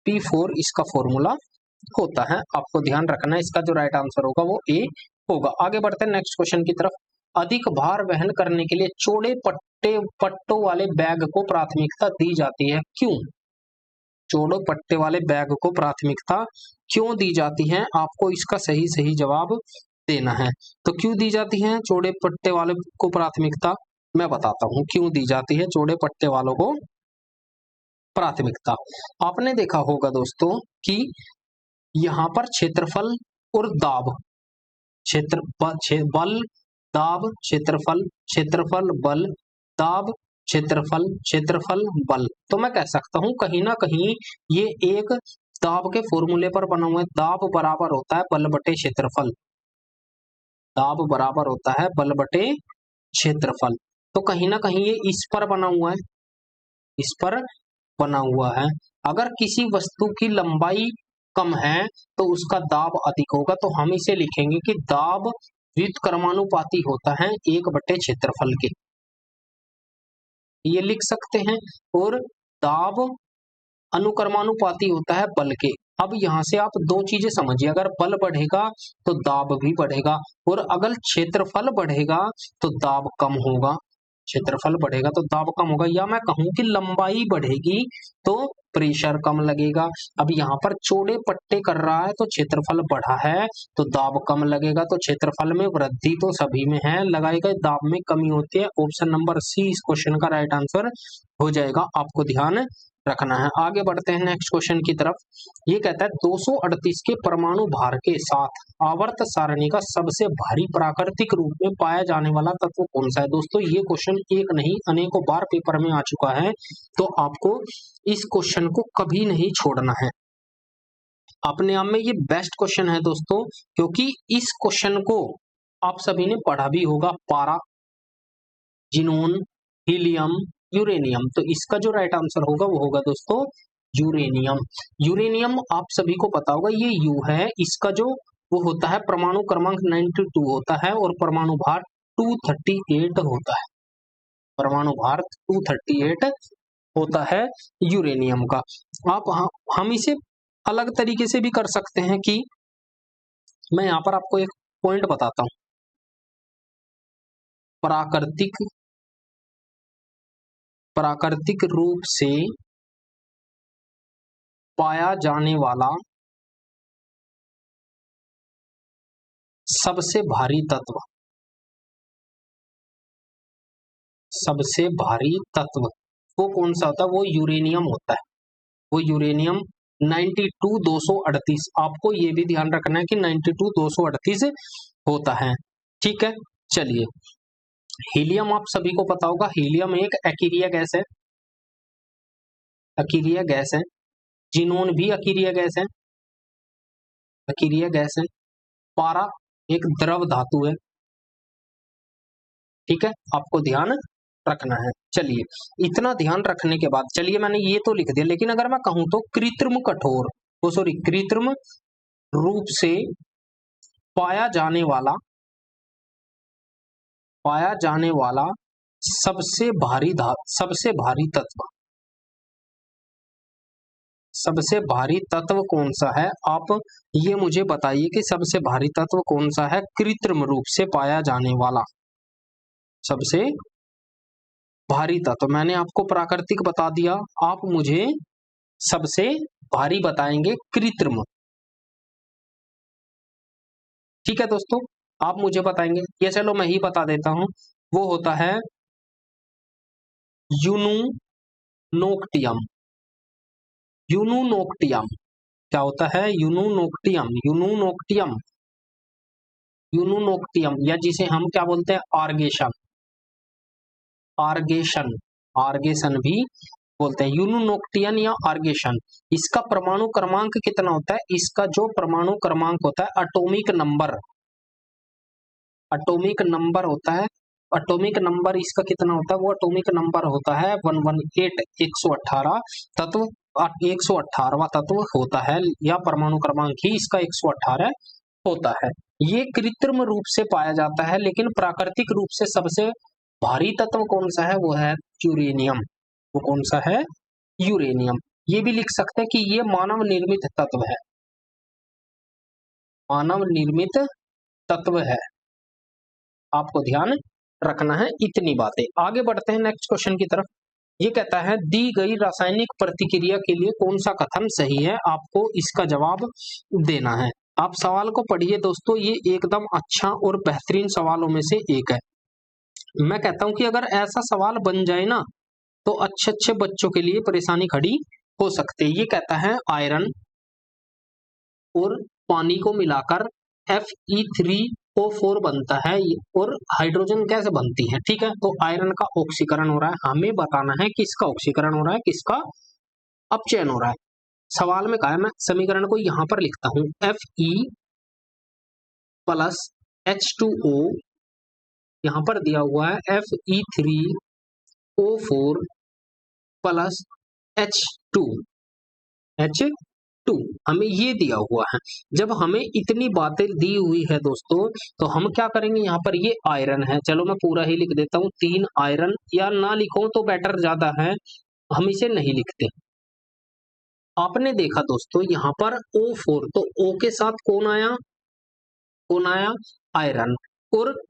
P4 इसका फॉर्मूला होता है, आपको ध्यान रखना है। इसका जो राइट आंसर होगा वो ए होगा। आगे बढ़ते हैं नेक्स्ट क्वेश्चन की तरफ। अधिक भार वहन करने के लिए चौड़े पट्टों वाले बैग को प्राथमिकता दी जाती है, क्यों? चौड़े पट्टे वाले बैग को प्राथमिकता क्यों दी जाती है, आपको इसका सही सही जवाब देना है। तो क्यों दी जाती है चौड़े पट्टे वाले को प्राथमिकता, मैं बताता हूं क्यों दी जाती है चौड़े पट्टे वालों को प्राथमिकता। आपने देखा होगा दोस्तों कि यहाँ पर क्षेत्रफल और दाब, बल दाब क्षेत्रफल, क्षेत्रफल बल दाब क्षेत्रफल, क्षेत्रफल बल, तो मैं कह सकता हूं कहीं ना कहीं ये एक दाब के फॉर्मूले पर बना हुआ है। दाब बराबर होता है बल बटे क्षेत्रफल, दाब बराबर होता है बल बटे क्षेत्रफल, तो कहीं ना कहीं ये इस पर बना हुआ है, इस पर बना हुआ है। अगर किसी वस्तु की लंबाई कम है तो उसका दाब अधिक होगा, तो हम इसे लिखेंगे कि दाब व्युत्क्रमानुपाती होता है 1 बटे क्षेत्रफल के, ये लिख सकते हैं। और दाब अनुक्रमानुपाती होता है बल के। अब यहां से आप दो चीजें समझिए, अगर बल बढ़ेगा तो दाब भी बढ़ेगा, और अगर क्षेत्रफल बढ़ेगा तो दाब कम होगा, क्षेत्रफल बढ़ेगा तो दाब कम होगा, या मैं कहूं कि लंबाई बढ़ेगी तो प्रेशर कम लगेगा। अब यहाँ पर चौड़े पट्टे कर रहा है तो क्षेत्रफल बढ़ा है तो दाब कम लगेगा, तो क्षेत्रफल में वृद्धि तो सभी में है, लगाए गए दाब में कमी होती है। ऑप्शन नंबर सी इस क्वेश्चन का राइट आंसर हो जाएगा, आपको ध्यान रखना है। आगे बढ़ते हैं नेक्स्ट क्वेश्चन की तरफ। ये कहता है 238 के परमाणु भार के साथ आवर्त सारणी का सबसे भारी प्राकृतिक रूप में पाया जाने वाला तत्व कौन सा है। दोस्तों ये क्वेश्चन एक नहीं अनेकों बार पेपर में आ चुका है, तो आपको इस क्वेश्चन को कभी नहीं छोड़ना है। अपने आप में ये बेस्ट क्वेश्चन है दोस्तों, क्योंकि इस क्वेश्चन को आप सभी ने पढ़ा भी होगा, पारा, जिनोन, हीलियम, यूरेनियम, तो इसका जो राइट आंसर होगा वो होगा दोस्तों यूरेनियम। यूरेनियम आप सभी को पता होगा ये यू है, इसका जो वो होता है परमाणु क्रमांक 92 होता है और परमाणु भार 238 होता है, परमाणु भार 238 होता है यूरेनियम का। आप हम इसे अलग तरीके से भी कर सकते हैं कि मैं यहाँ पर आपको एक पॉइंट बताता हूं, प्राकृतिक रूप से पाया जाने वाला सबसे भारी तत्व, सबसे भारी तत्व वो कौन सा होता है, वो यूरेनियम होता है, वो यूरेनियम 92-238, आपको ये भी ध्यान रखना है कि 92-238 होता है, ठीक है। चलिए हीलियम आप सभी को पता होगा, हीलियम एक अकीरिया गैस है, अकीरिया गैस है। जिनोन भी अकीरिया गैस है, अकीरिया गैस है। पारा एक द्रव धातु है, ठीक है, आपको ध्यान रखना है। चलिए इतना ध्यान रखने के बाद, चलिए मैंने ये तो लिख दिया, लेकिन अगर मैं कहूं तो कृत्रिम कठोर, तो सॉरी कृत्रिम रूप से पाया जाने वाला सबसे भारी सबसे भारी तत्व, सबसे भारी तत्व कौन सा है, आप ये मुझे बताइए कि सबसे भारी तत्व कौन सा है कृत्रिम रूप से पाया जाने वाला सबसे भारी तत्व। मैंने आपको प्राकृतिक बता दिया, आप मुझे सबसे भारी बताएंगे कृत्रिम, ठीक है दोस्तों। आप मुझे बताएंगे, या चलो मैं ही बता देता हूं। वो होता है यूनूनोक्टियम। यूनूनोक्टियम क्या होता है? यूनूनोक्टियम, यूनूनोक्टियम, यूनूनोक्टियम, या जिसे हम क्या बोलते हैं? आर्गेशन, आर्गेशन, आर्गेशन भी बोलते हैं, यूनूनोक्टियन या आर्गेशन। इसका परमाणु क्रमांक कितना होता है? इसका जो परमाणु क्रमांक होता है, एटॉमिक नंबर, एटॉमिक नंबर होता है, एटॉमिक नंबर इसका कितना होता है? वो एटॉमिक नंबर होता है 118, 118 तत्व, 118वां तत्व होता है, या परमाणु क्रमांक ही इसका 118 होता है। ये कृत्रिम रूप से पाया जाता है, लेकिन प्राकृतिक रूप से सबसे भारी तत्व कौन सा है? वो है यूरेनियम। वो कौन सा है? यूरेनियम। ये भी लिख सकते हैं कि ये मानव निर्मित तत्व है, मानव निर्मित तत्व है। आपको ध्यान रखना है इतनी बातें। आगे बढ़ते हैं नेक्स्ट क्वेश्चन की तरफ। ये कहता है दी गई रासायनिक प्रतिक्रिया के लिए कौन सा कथन सही है? आपको इसका जवाब देना है। आप सवाल को पढ़िए दोस्तों, ये एकदम अच्छा और बेहतरीन सवालों में से एक है। मैं कहता हूं कि अगर ऐसा सवाल बन जाए ना, तो अच्छे अच्छे बच्चों के लिए परेशानी खड़ी हो सकती है। ये कहता है आयरन और पानी को मिलाकर Fe3O4 बनता है, और हाइड्रोजन गैस बनती है। ठीक है, तो आयरन का ऑक्सीकरण हो रहा है, हमें बताना है किसका ऑक्सीकरण हो रहा है, किसका अपचयन हो रहा है। सवाल में कहा है, मैं समीकरण को यहां पर लिखता हूं, Fe प्लस H2O, यहां पर दिया हुआ है Fe3O4 प्लस H2, हमें ये दिया हुआ है। जब हमें इतनी बातें दी हुई है दोस्तों, तो हम क्या करेंगे? यहाँ पर ये आयरन है, चलो मैं पूरा ही लिख देता हूँ, 3 आयरन, या ना लिखो तो बेटर ज्यादा है, हम इसे नहीं लिखते। आपने देखा दोस्तों यहाँ पर O4, तो O के साथ कौन आया? कौन आया? आयरन। और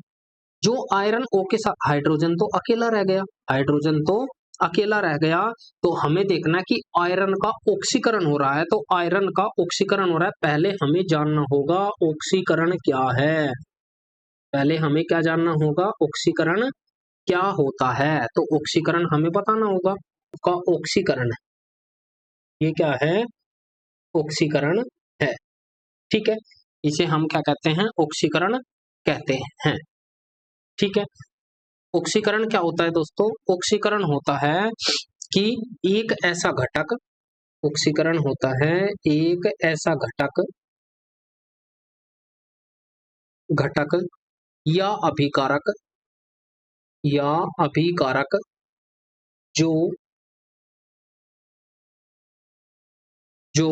जो आयरन O के साथ, हाइड्रोजन तो अकेला रह गया, हाइड्रोजन तो अकेला रह गया। तो हमें देखना है कि आयरन का ऑक्सीकरण हो रहा है, तो आयरन का ऑक्सीकरण हो रहा है। पहले हमें जानना होगा ऑक्सीकरण क्या है, पहले हमें क्या जानना होगा? ऑक्सीकरण क्या होता है। तो ऑक्सीकरण हमें बताना होगा, का ऑक्सीकरण, ये क्या है? ऑक्सीकरण है। ठीक है, इसे हम क्या कहते हैं? ऑक्सीकरण कहते हैं। ठीक है, ऑक्सीकरण क्या होता है दोस्तों? ऑक्सीकरण होता है कि एक ऐसा घटक, ऑक्सीकरण होता है एक ऐसा घटक, घटक या अभिकारक, या अभिकारक जो जो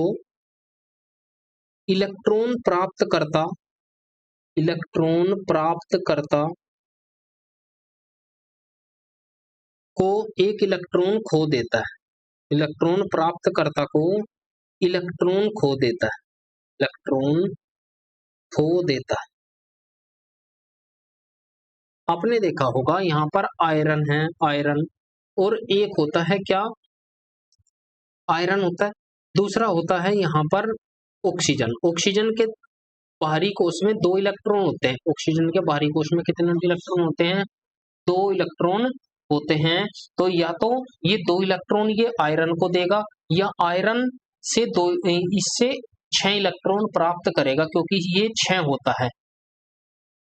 इलेक्ट्रॉन प्राप्त करता, इलेक्ट्रॉन प्राप्त करता को एक इलेक्ट्रॉन खो देता है, इलेक्ट्रॉन प्राप्तकर्ता को इलेक्ट्रॉन खो देता है, इलेक्ट्रॉन खो देता है। आपने देखा होगा यहाँ पर आयरन है, आयरन, और एक होता है क्या? आयरन होता है, दूसरा होता है यहाँ पर ऑक्सीजन। ऑक्सीजन के बाहरी कोश में 2 इलेक्ट्रॉन होते हैं। ऑक्सीजन के बाहरी कोश में कितने इलेक्ट्रॉन होते हैं? 2 इलेक्ट्रॉन होते हैं। तो या तो ये 2 इलेक्ट्रॉन ये आयरन को देगा, या आयरन से इससे 6 इलेक्ट्रॉन प्राप्त करेगा, क्योंकि ये 6 होता है।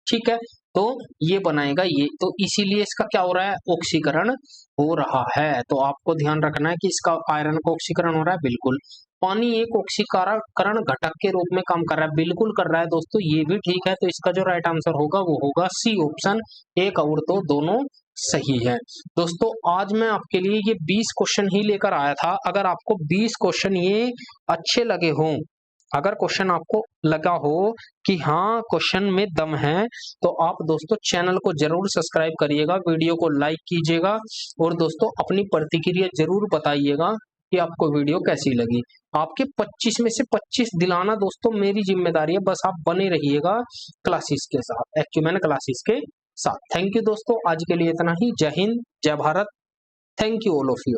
ठीक है, तो ये बनाएगा ये, तो इसीलिए इसका क्या हो रहा है? ऑक्सीकरण हो रहा है। तो आपको ध्यान रखना है कि इसका आयरन का ऑक्सीकरण हो रहा है। बिल्कुल, पानी एक ऑक्सीकरण घटक के रूप में काम कर रहा है, बिल्कुल कर रहा है दोस्तों, ये भी ठीक है। तो इसका जो राइट आंसर होगा वो होगा सी ऑप्शन, एक और दो दोनों सही है। दोस्तों आज मैं आपके लिए ये 20 क्वेश्चन ही लेकर आया था। अगर आपको 20 क्वेश्चन ये अच्छे लगे हों, अगर क्वेश्चन आपको लगा हो कि हाँ क्वेश्चन में दम है, तो आप दोस्तों चैनल को जरूर सब्सक्राइब करिएगा, वीडियो को लाइक कीजिएगा, और दोस्तों अपनी प्रतिक्रिया जरूर बताइएगा कि आपको वीडियो कैसी लगी। आपके 25 में से 25 दिलाना दोस्तों मेरी जिम्मेदारी है, बस आप बने रहिएगा क्लासेस के साथ, एक्चुअली क्लासेस के साथ। थैंक यू दोस्तों, आज के लिए इतना ही। जय हिंद, जय Bharat, thank you all of you.